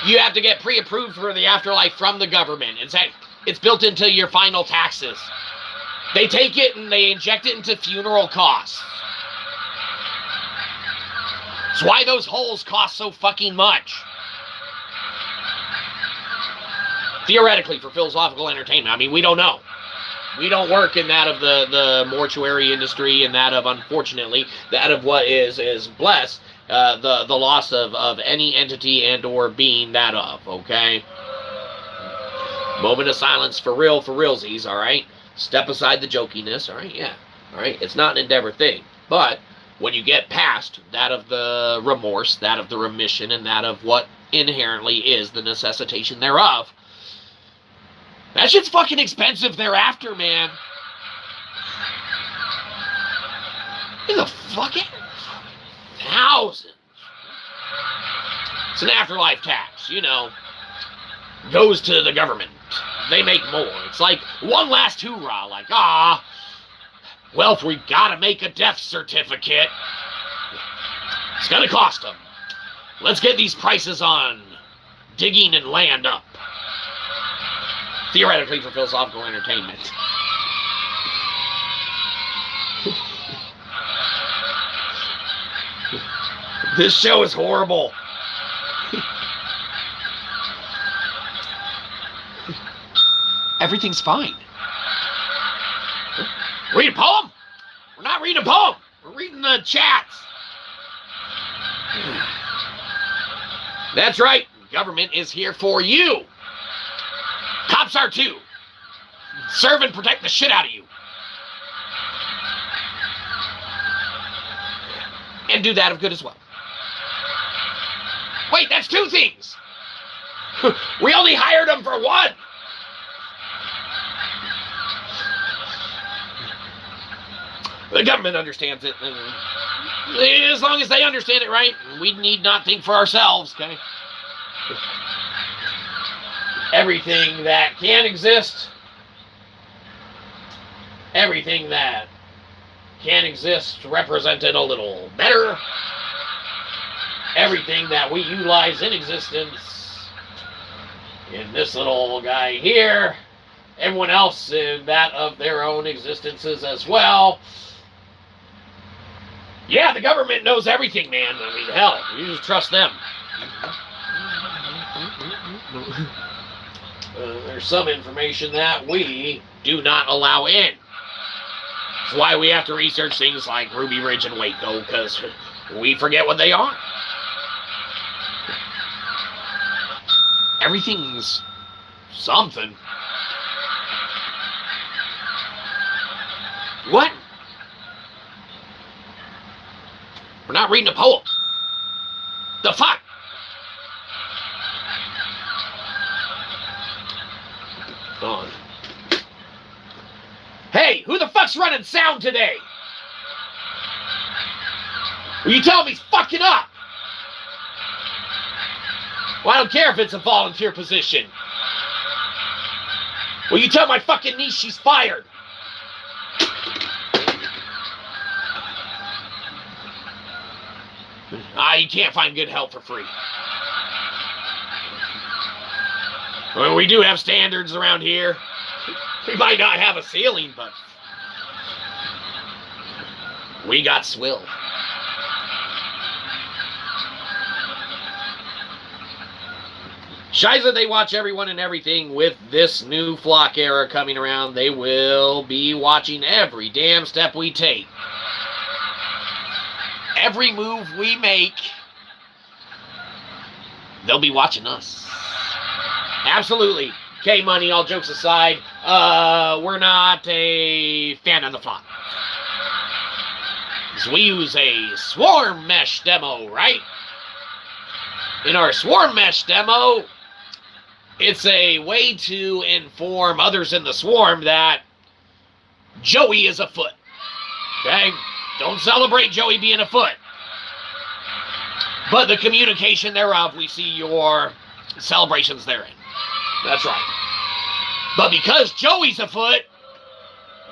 You have to get pre-approved for the afterlife from the government. It's built into your final taxes. They take it and they inject it into funeral costs. That's why those holes cost so fucking much. Theoretically, for philosophical entertainment. I mean, we don't know. We don't work in that of the mortuary industry and that of, unfortunately, that of what is blessed, the loss of any entity and or being that of, okay? Moment of silence for realsies, all right? Step aside the jokiness, all right? Yeah, all right? It's not an endeavor thing. But when you get past that of the remorse, that of the remission, and that of what inherently is the necessitation thereof, that shit's fucking expensive thereafter, man. In the fucking thousands. It's an afterlife tax, you know. Goes to the government. They make more. It's like one last hoorah, like, well, if we gotta make a death certificate, it's gonna cost them. Let's get these prices on digging and land up. Theoretically, for philosophical entertainment. This show is horrible. Everything's fine. Read a poem? We're not reading a poem. We're reading the chats. That's right. Government is here for you. Cops are too. Serve and protect the shit out of you. And do that of good as well. Wait, that's two things. We only hired them for one. The government understands it. As long as they understand it, right? We need not think for ourselves, okay? Everything that can exist, everything that can exist represented a little better, everything that we utilize in existence in this little guy here, everyone else in that of their own existences as well. Yeah, the government knows everything, man. I mean, hell, you just trust them. There's some information that we do not allow in. That's why we have to research things like Ruby Ridge and Waco, because we forget what they are. Everything's something. What? We're not reading a poem. The fuck? On. Hey, who the fuck's running sound today? Will you tell me he's fucking up? Well, I don't care if it's a volunteer position. Will you tell my fucking niece she's fired? You can't find good help for free. Well, we do have standards around here. We might not have a ceiling, but we got swill. Shyza, they watch everyone and everything. With this new flock era coming around, they will be watching every damn step we take. Every move we make, they'll be watching us. Absolutely. K-Money, all jokes aside, we're not a fan of the flock. So we use a swarm mesh demo, right? In our swarm mesh demo, it's a way to inform others in the swarm that Joey is afoot. Okay? Don't celebrate Joey being afoot. but the communication thereof, we see your celebrations therein. That's right. But because Joey's afoot,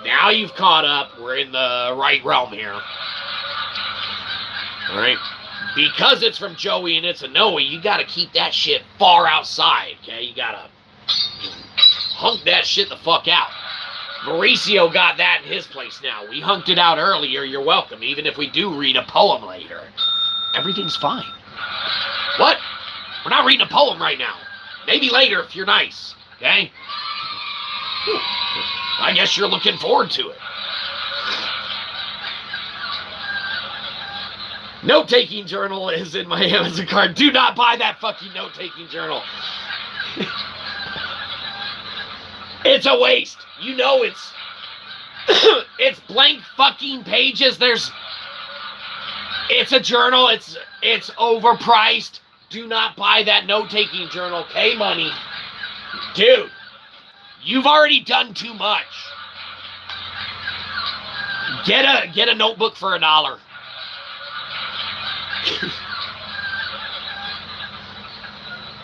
now you've caught up. We're in the right realm here. All right? Because it's from Joey and it's a Noe, you got to keep that shit far outside, okay? You got to hunk that shit the fuck out. Mauricio got that in his place now. We hunked it out earlier. You're welcome. Even if we do read a poem later, everything's fine. What? We're not reading a poem right now. Maybe later if you're nice, okay? I guess you're looking forward to it. Note-taking journal is in my Amazon card. Do not buy that fucking note-taking journal. It's a waste. You know it's it's blank fucking pages. It's a journal. It's overpriced. Do not buy that note-taking journal. K-Money. Dude, you've already done too much. Get a notebook for $1.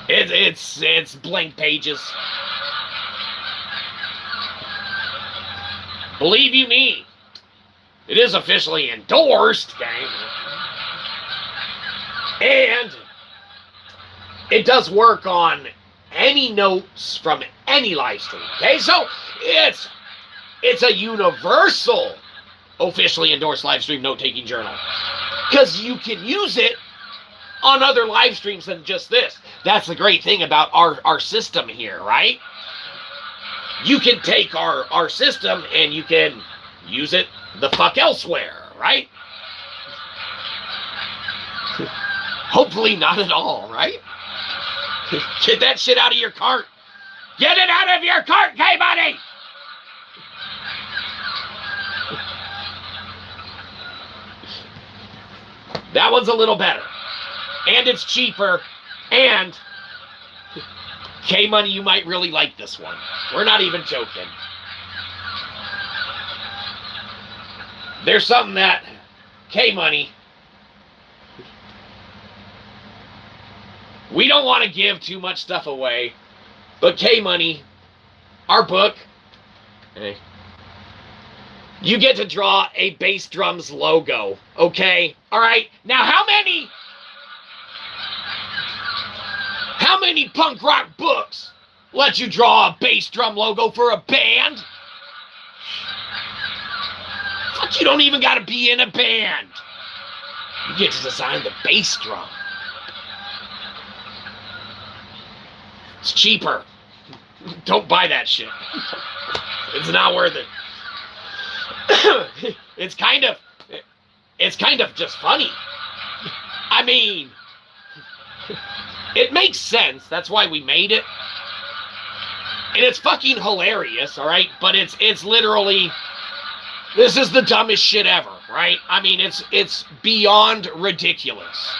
It's blank pages. Believe you me, it is officially endorsed, gang. And it does work on any notes from any live stream. Okay, so it's a universal officially endorsed live stream note-taking journal. Because you can use it on other live streams than just this. That's the great thing about our system here, right? You can take our system and you can use it the fuck elsewhere, right? Hopefully not at all, right? Get that shit out of your cart. Get it out of your cart, K-Buddy! That one's a little better. And it's cheaper. And K-Money, you might really like this one. We're not even joking. There's something that K-Money, we don't want to give too much stuff away, but K-Money, our book, you get to draw a bass drums logo, okay? All right, now how many punk rock books let you draw a bass drum logo for a band? Fuck, you don't even gotta be in a band. You get to design the bass drum. It's cheaper. Don't buy that shit. It's not worth it. It's kind of just funny. I mean, it makes sense. That's why we made it. And it's fucking hilarious, all right? But it's literally, this is the dumbest shit ever, right? I mean, it's beyond ridiculous.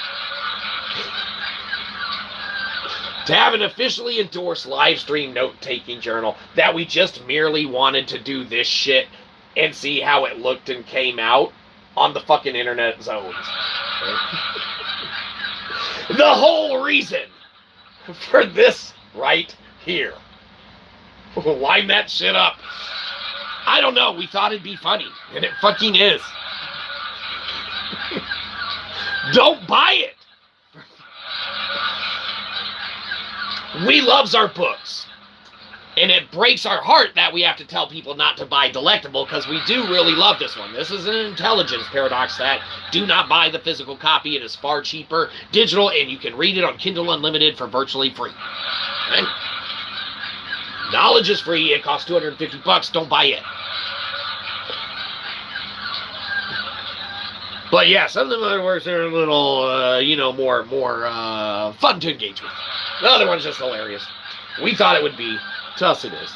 To have an officially endorsed live stream note-taking journal that we just merely wanted to do this shit and see how it looked and came out on the fucking internet zones. The whole reason for this right here. Line that shit up. I don't know, we thought it'd be funny, and it fucking is. Don't buy it. We loves our books. And it breaks our heart that we have to tell people not to buy Delectable, because we do really love this one. This is an intelligence paradox that do not buy the physical copy. It is far cheaper, digital, and you can read it on Kindle Unlimited for virtually free. Okay? Knowledge is free. It costs $250. Don't buy it. But yeah, some of the other works are a little, more fun to engage with. The other one's just hilarious. We thought it would be. To us it is.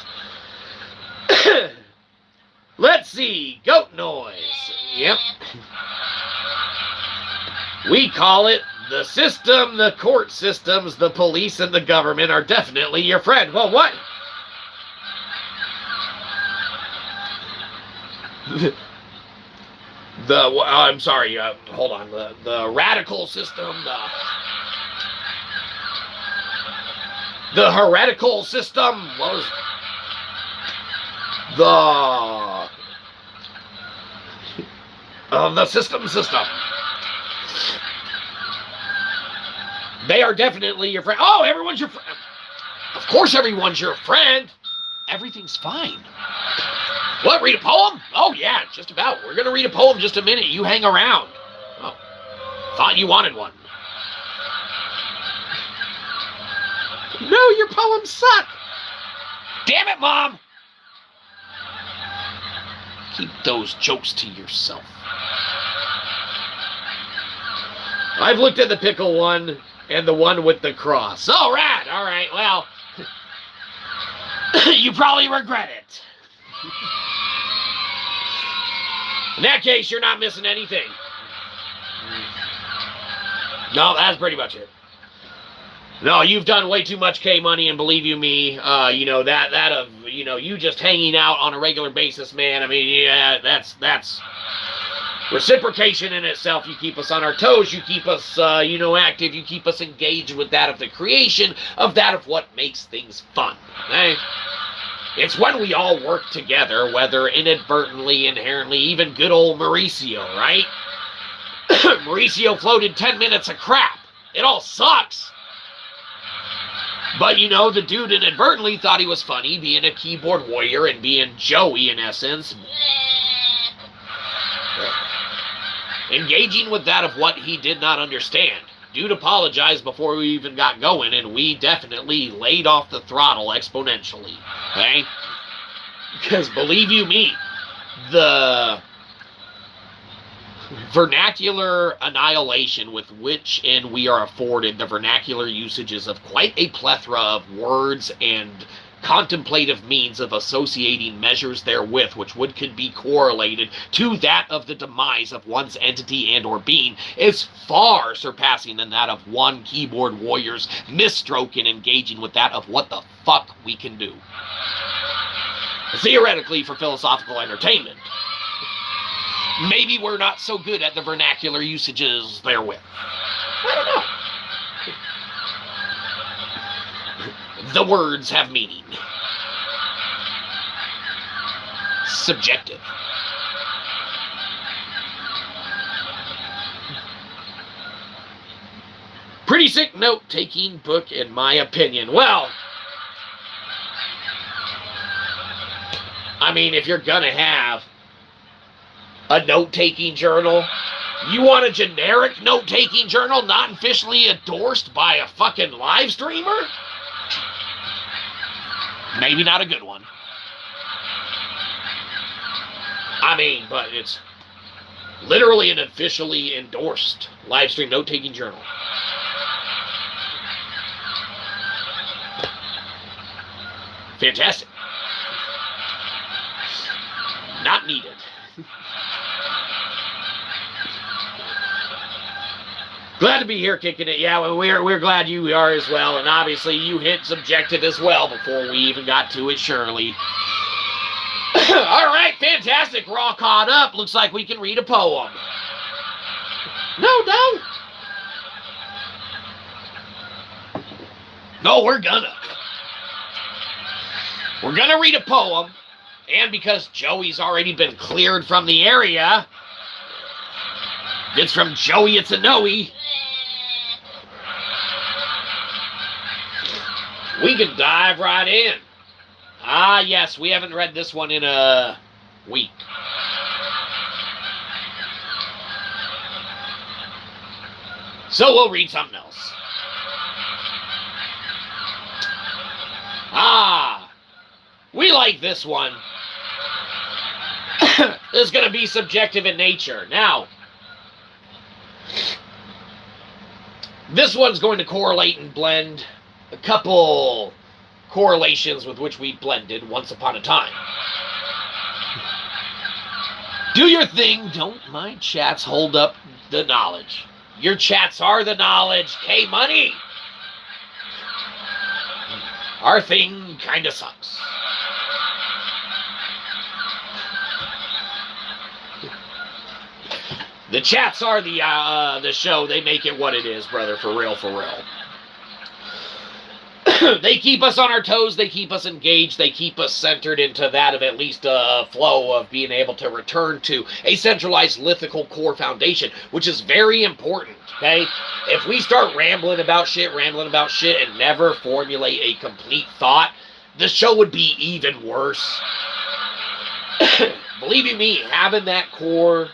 Let's see. Goat noise. Yep. We call it the system, the court systems, the police, and the government are definitely your friend. Well, what? I'm sorry, hold on. The radical system, the heretical system, what was the system. They are definitely your friend. Oh, everyone's your friend. Of course everyone's your friend. Everything's fine. What, read a poem? Oh, yeah, just about. We're going to read a poem just a minute. You hang around. Oh, thought you wanted one. No, your poems suck. Damn it, Mom. Keep those jokes to yourself. I've looked at the pickle one and the one with the cross. Oh, rad. All right, well, you probably regret it. In that case, you're not missing anything. No, that's pretty much it. No, you've done way too much K-Money, and believe you me, you just hanging out on a regular basis, man. I mean, yeah, that's reciprocation in itself. You keep us on our toes, you keep us, active, you keep us engaged with that of the creation, of that of what makes things fun, okay? It's when we all work together, whether inadvertently, inherently, even good old Mauricio, right? Mauricio floated 10 minutes of crap. It all sucks. But, the dude inadvertently thought he was funny, being a keyboard warrior and being Joey, in essence. Engaging with that of what he did not understand. Dude apologized before we even got going, and we definitely laid off the throttle exponentially. Okay? Because believe you me, the vernacular annihilation with which we are afforded the vernacular usages of quite a plethora of words and contemplative means of associating measures therewith, which could be correlated to that of the demise of one's entity and or being, is far surpassing than that of one keyboard warrior's misstroke in engaging with that of what the fuck we can do. Theoretically, for philosophical entertainment. Maybe we're not so good at the vernacular usages therewith. I don't know. The words have meaning. Subjective. Pretty sick note-taking book, in my opinion. Well, I mean, if you're gonna have a note-taking journal, you want a generic note-taking journal not officially endorsed by a fucking live streamer? Maybe not a good one. I mean, but it's literally an officially endorsed live stream note-taking journal. Fantastic. Not needed. Glad to be here kicking it. Yeah, well, we're glad you are as well. And obviously you hit subjective as well before we even got to it, surely. All right, fantastic. We're all caught up. Looks like we can read a poem. No, don't. No, we're gonna. We're gonna read a poem. And because Joey's already been cleared from the area, it's from Joey, it's a Noe. We can dive right in. Ah, yes, we haven't read this one in a week. So we'll read something else. Ah, we like this one. This is going to be subjective in nature. Now, this one's going to correlate and blend a couple correlations with which we blended once upon a time. Do your thing. Don't my chats hold up the knowledge. Your chats are the knowledge. K-Money. Our thing kind of sucks. chats are the show. They make it what it is, brother. For real, for real. They keep us on our toes. They keep us engaged. They keep us centered into that of at least a flow of being able to return to a centralized lithical core foundation, which is very important, okay? If we start rambling about shit, and never formulate a complete thought, the show would be even worse. Believe you me, having that core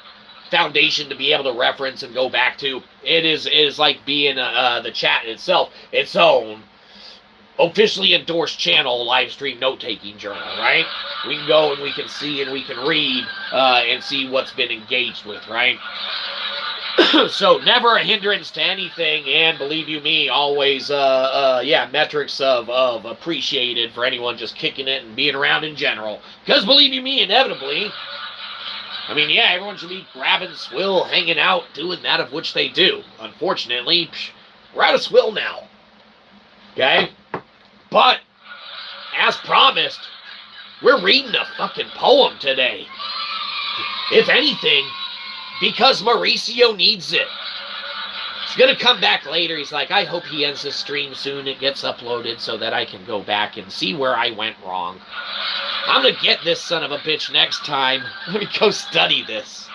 foundation to be able to reference and go back to, it is like being the chat itself, its own officially endorsed channel, live stream note-taking journal, right? We can go and we can see and we can read and see what's been engaged with, right? So never a hindrance to anything, and believe you me, always, metrics of appreciated for anyone just kicking it and being around in general. Because believe you me, inevitably, I mean, yeah, everyone should be grabbing swill, hanging out, doing that of which they do. Unfortunately, we're out of swill now. Okay? But, as promised, we're reading a fucking poem today. If anything, because Mauricio needs it. He's gonna come back later. He's like, I hope he ends this stream soon. It gets uploaded so that I can go back and see where I went wrong. I'm gonna get this son of a bitch next time. Let me go study this.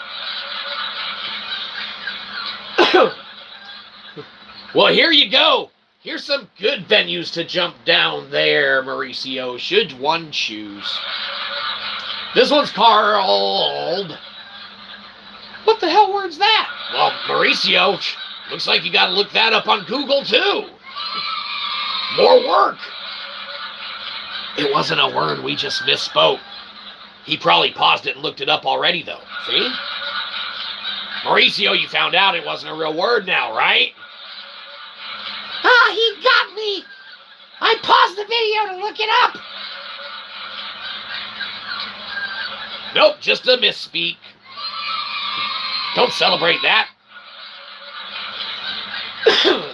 Well, here you go. Here's some good venues to jump down there, Mauricio, should one choose. This one's called... What the hell word's that? Well, Mauricio, looks like you gotta look that up on Google, too. More work. It wasn't a word, we just misspoke. He probably paused it and looked it up already, though. See? Mauricio, you found out it wasn't a real word now, right? Ah, he got me! I paused the video to look it up! Nope, just a misspeak. Don't celebrate that.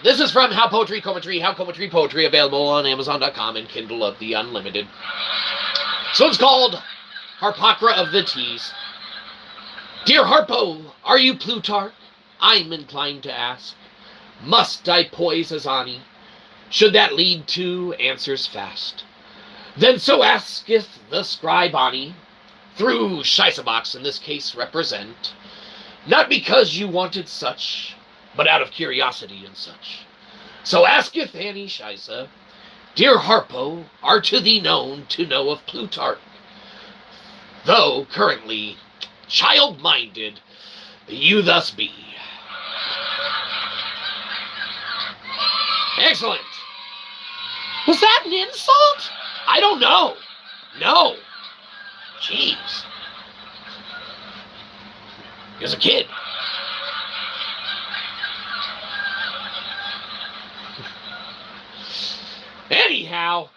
This is from How Poetry Poetry, available on Amazon.com and Kindle of the Unlimited. So it's called Harpocra of the Teas. Dear Harpo, are you Plutarch? I'm inclined to ask. Must I poise as Ani? Should that lead to answers fast? Then so asketh the scribe Ani, through Shyzabox in this case represent, not because you wanted such, but out of curiosity and such. So asketh Annie Shyza, Dear Harpo, are to thee known to know of Plutarch? Though currently child-minded you thus be. Excellent. Was that an insult? I don't know. No. Jeez. He was a kid. Anyhow,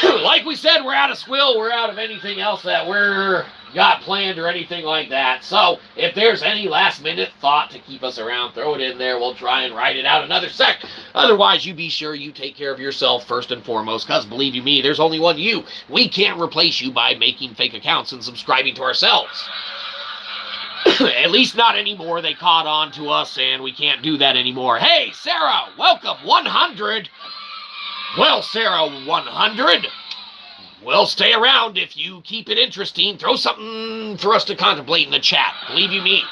like we said, we're out of swill. We're out of anything else that we're got planned or anything like that. So if there's any last minute thought to keep us around, throw it in there. We'll try and write it out another sec. Otherwise, you be sure you take care of yourself first and foremost, because believe you me, there's only one you. We can't replace you by making fake accounts and subscribing to ourselves. At least not anymore. They caught on to us and we can't do that anymore. Hey, Sarah, welcome. 100. Well, Sarah, 100. Well, stay around if you keep it interesting. Throw something for us to contemplate in the chat. Believe you me.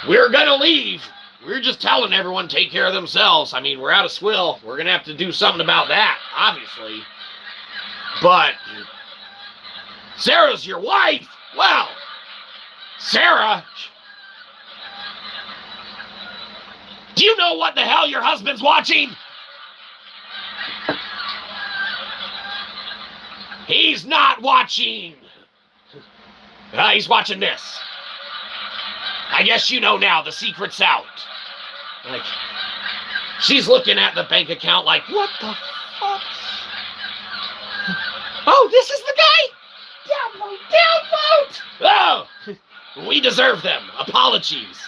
We're gonna leave. We're just telling everyone take care of themselves. I mean, we're out of swill. We're gonna have to do something about that, obviously. But Sarah's your wife. Well, Sarah, do you know what the hell your husband's watching? He's not watching. He's watching this. I guess you know now, the secret's out. Like, she's looking at the bank account like, what the fuck? Oh, this is the guy? Downvote! Downvote! Oh, we deserve them. Apologies.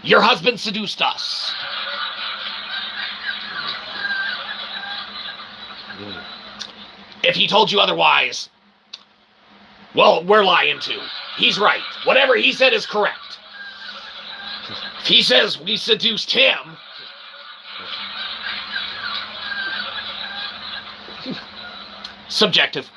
Your husband seduced us. If he told you otherwise, Well, we're lying too. He's right. Whatever he said is correct. If he says we seduced him, subjective.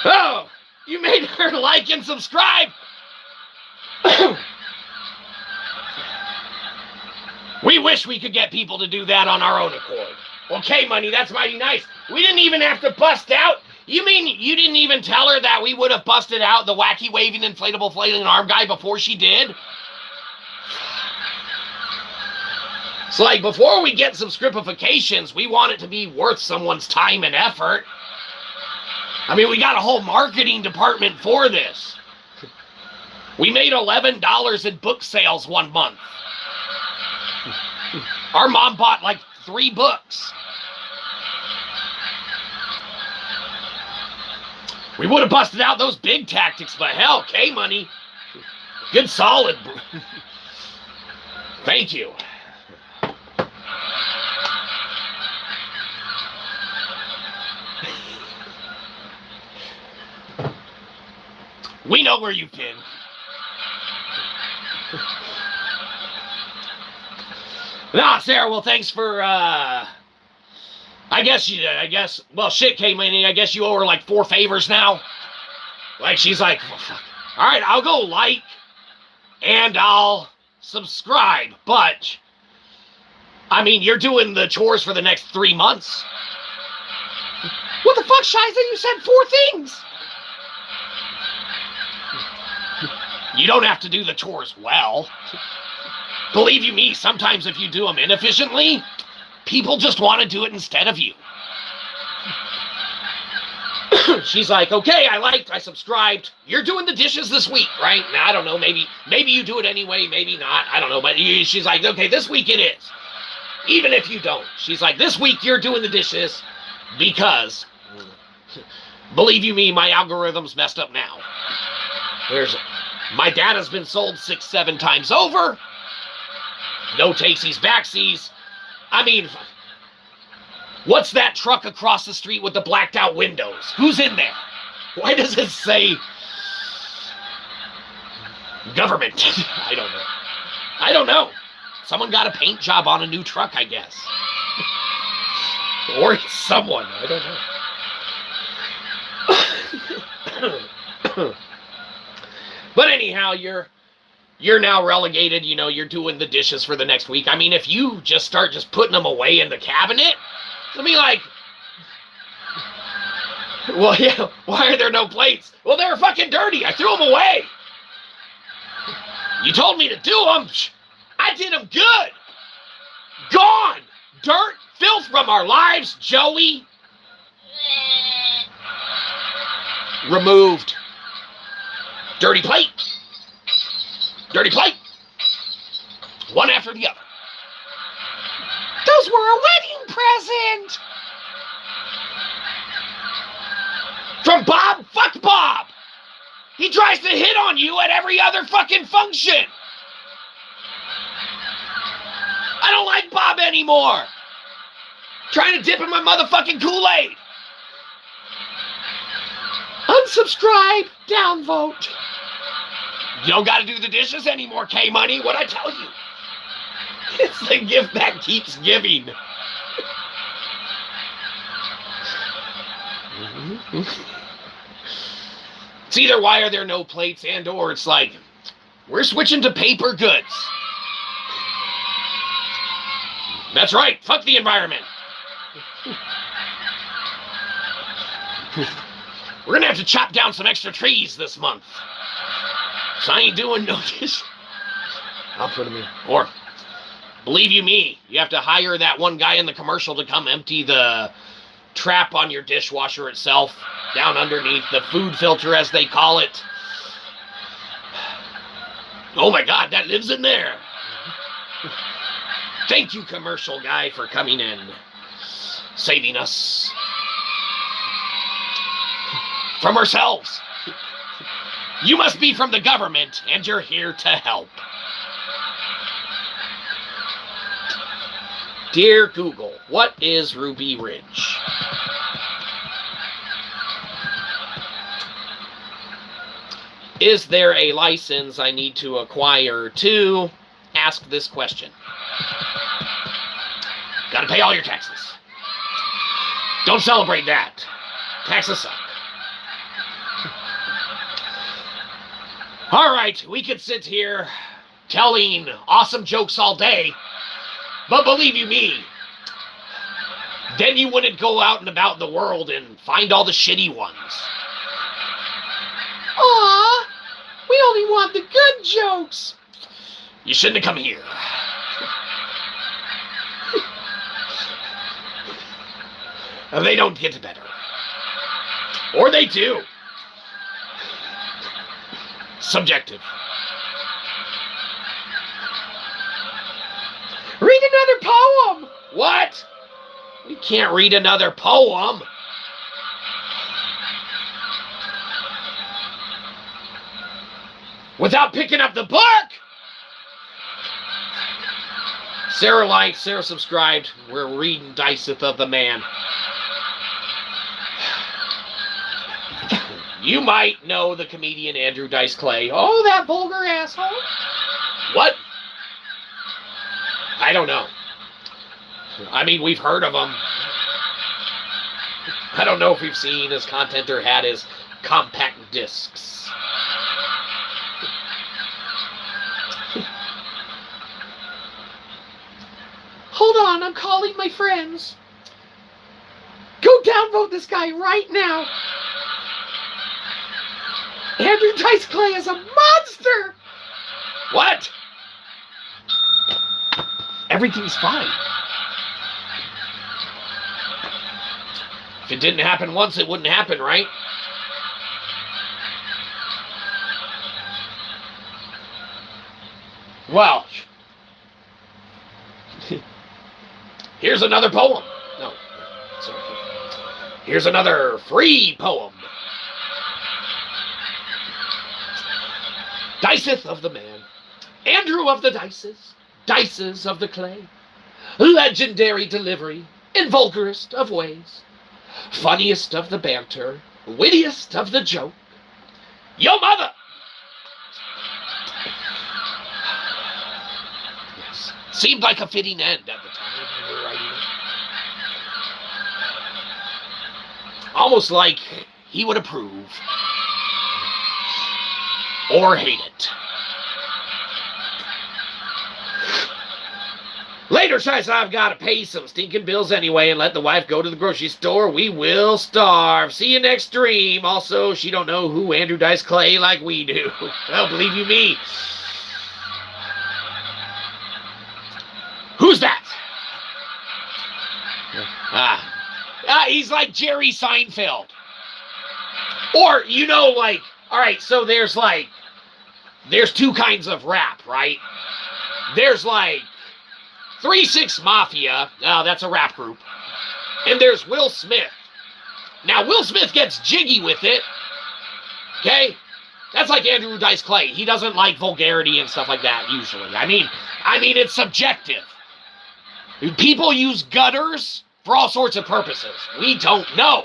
Oh, you made her like and subscribe. We wish we could get people to do that on our own accord. Okay, Money, that's mighty nice. We didn't even have to bust out. You mean you didn't even tell her that we would have busted out the wacky waving inflatable flailing arm guy before she did? It's like, before we get some scriptifications, we want it to be worth someone's time and effort. I mean, we got a whole marketing department for this. We made $11 in book sales one month. Our mom bought like 3 books. We would have busted out those big tactics, but hell, K-Money. Good solid. Thank you. We know where you've been. Nah, Sarah, well, thanks for, I guess, well, shit, K-Money, I guess you owe her like 4 favors now. Like, she's like, well, fuck. All right, I'll go like, and I'll subscribe, but, I mean, you're doing the chores for the next 3 months. What the fuck, Shyza? You said 4 things. You don't have to do the chores well. Believe you me, sometimes if you do them inefficiently, people just want to do it instead of you. She's like, okay, I liked, I subscribed. You're doing the dishes this week, right? Now, I don't know, maybe you do it anyway, maybe not. I don't know, but she's like, okay, this week it is. Even if you don't. She's like, this week you're doing the dishes because, believe you me, my algorithm's messed up now. My data's been sold 6-7 times over. No takesies, backsies. I mean, what's that truck across the street with the blacked out windows? Who's in there? Why does it say government? I don't know. I don't know. Someone got a paint job on a new truck, I guess. Or someone. I don't know. But anyhow, you're now relegated, you know, you're doing the dishes for the next week. I mean, if you just start just putting them away in the cabinet, it'll be like, well, yeah, why are there no plates? Well, they're fucking dirty. I threw them away. You told me to do them. I did them good. Gone. Dirt, filth from our lives, Joey. Removed. Dirty plate. Dirty plate. One after the other. Those were a wedding present. From Bob? Fuck Bob. He tries to hit on you at every other fucking function. I don't like Bob anymore. Trying to dip in my motherfucking Kool-Aid. Unsubscribe. Downvote. You don't gotta do the dishes anymore, K-Money. What'd I tell you? It's the gift that keeps giving. It's either why are there no plates and or it's like, we're switching to paper goods. That's right. Fuck the environment. We're gonna have to chop down some extra trees this month. So I ain't doing no dish. I'll put them in. Or, believe you me, you have to hire that one guy in the commercial to come empty the trap on your dishwasher itself down underneath the food filter, as they call it. Oh my God, that lives in there. Thank you, commercial guy, for coming in, saving us from ourselves. You must be from the government, and you're here to help. Dear Google, what is Ruby Ridge? Is there a license I need to acquire to ask this question? Gotta pay all your taxes. Don't celebrate that. Taxes suck. All right, we could sit here telling awesome jokes all day, but believe you me, then you wouldn't go out and about in the world and find all the shitty ones. Aw, we only want the good jokes. You shouldn't have come here. They don't get better. Or they do. Subjective. Read another poem. What? We can't read another poem. Without picking up the book? Sarah liked, Sarah subscribed. We're reading Diceth of the Man. You might know the comedian Andrew Dice Clay. Oh, that vulgar asshole. What? I don't know. I mean, we've heard of him. I don't know if we've seen his content or had his compact discs. Hold on, I'm calling my friends. Go downvote this guy right now. Andrew Dice Clay is a monster. What? Everything's fine. If it didn't happen once, it wouldn't happen, right? Well, here's another poem. No, sorry. Here's another free poem. Diceth of the Man, Andrew of the Dices, Dices of the Clay, legendary delivery in vulgarest of ways, funniest of the banter, wittiest of the joke. Yo mother! Yes. Seemed like a fitting end at the time we were writing it. Almost like he would approve. Or hate it. Later, Shyza, I've got to pay some stinking bills anyway and let the wife go to the grocery store. We will starve. See you next stream. Also, she don't know who Andrew Dice Clay like we do. Well, believe you me. Who's that? He's like Jerry Seinfeld. Or, you know, like, all right, so there's two kinds of rap, right? There's like 3-6 Mafia. Oh, that's a rap group. And there's Will Smith. Now, Will Smith gets jiggy with it. Okay? That's like Andrew Dice Clay. He doesn't like vulgarity and stuff like that, usually. I mean, it's subjective. People use gutters for all sorts of purposes. We don't know.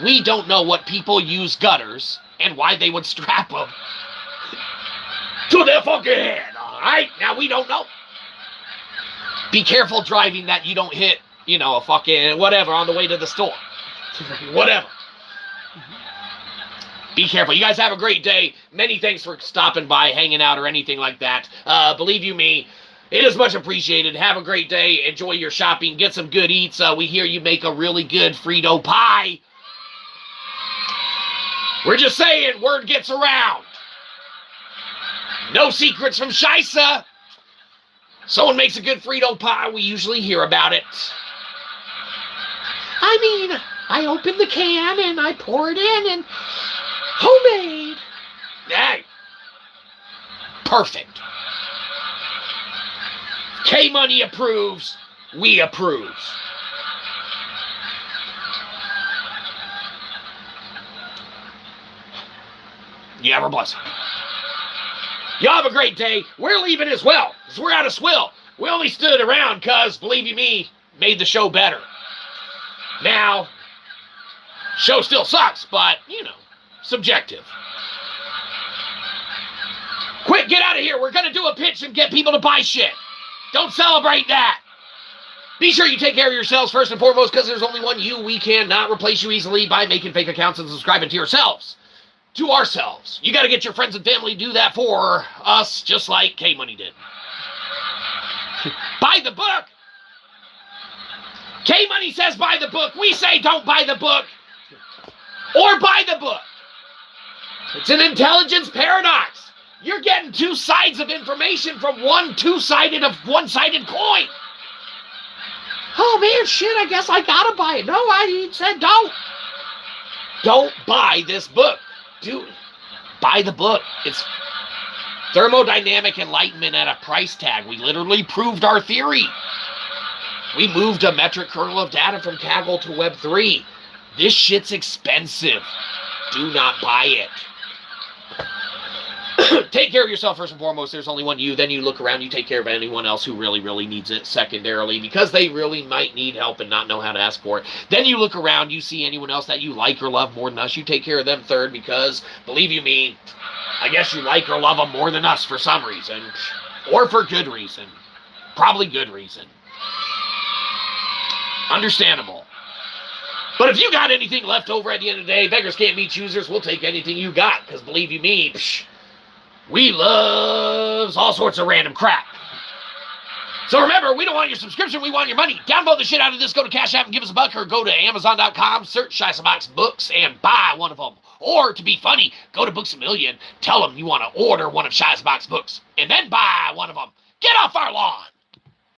We don't know what people use gutters and why they would strap them to their fucking head, all right? Now, we don't know. Be careful driving that you don't hit, a fucking whatever on the way to the store. Whatever. Be careful. You guys have a great day. Many thanks for stopping by, hanging out, or anything like that. Believe you me, it is much appreciated. Have a great day. Enjoy your shopping. Get some good eats. We hear you make a really good Frito pie. We're just saying, word gets around. No secrets from Shyza. Someone makes a good Frito pie, we usually hear about it. I mean, I open the can and I pour it in and homemade. Hey. Perfect. K-Money approves, we approve. You have a blessing. Y'all have a great day. We're leaving as well, because we're out of swill. We only stood around because, believe you me, made the show better. Now, show still sucks, but, you know, subjective. Quick, get out of here. We're going to do a pitch and get people to buy shit. Don't celebrate that. Be sure you take care of yourselves first and foremost, because there's only one you. We cannot replace you easily by making fake accounts and subscribing to yourselves. To ourselves. You got to get your friends and family to do that for us, just like K-Money did. Buy the book. K-Money says buy the book. We say don't buy the book. Or buy the book. It's an intelligence paradox. You're getting two sides of information from one one-sided coin. Oh man, shit, I guess I gotta buy it. No, I said don't. Don't buy this book. Buy the book. It's thermodynamic enlightenment at a price tag. We literally proved our theory. We moved a metric kernel of data from Kaggle to Web3. This shit's expensive. Do not buy it. Take care of yourself first and foremost. There's only one you. Then you look around. You take care of anyone else who really, really needs it secondarily, because they really might need help and not know how to ask for it. Then you look around. You see anyone else that you like or love more than us. You take care of them third, because, believe you me, I guess you like or love them more than us for some reason. Or for good reason. Probably good reason. Understandable. But if you got anything left over at the end of the day, beggars can't be choosers. We'll take anything you got, because believe you me, we loves all sorts of random crap. So remember, we don't want your subscription, we want your money. Download the shit out of this, go to Cashapp and give us a buck, or go to Amazon.com, search Shyzabox books, and buy one of them. Or, to be funny, go to Books A Million, tell them you want to order one of Shyzabox books, and then buy one of them. Get off our lawn!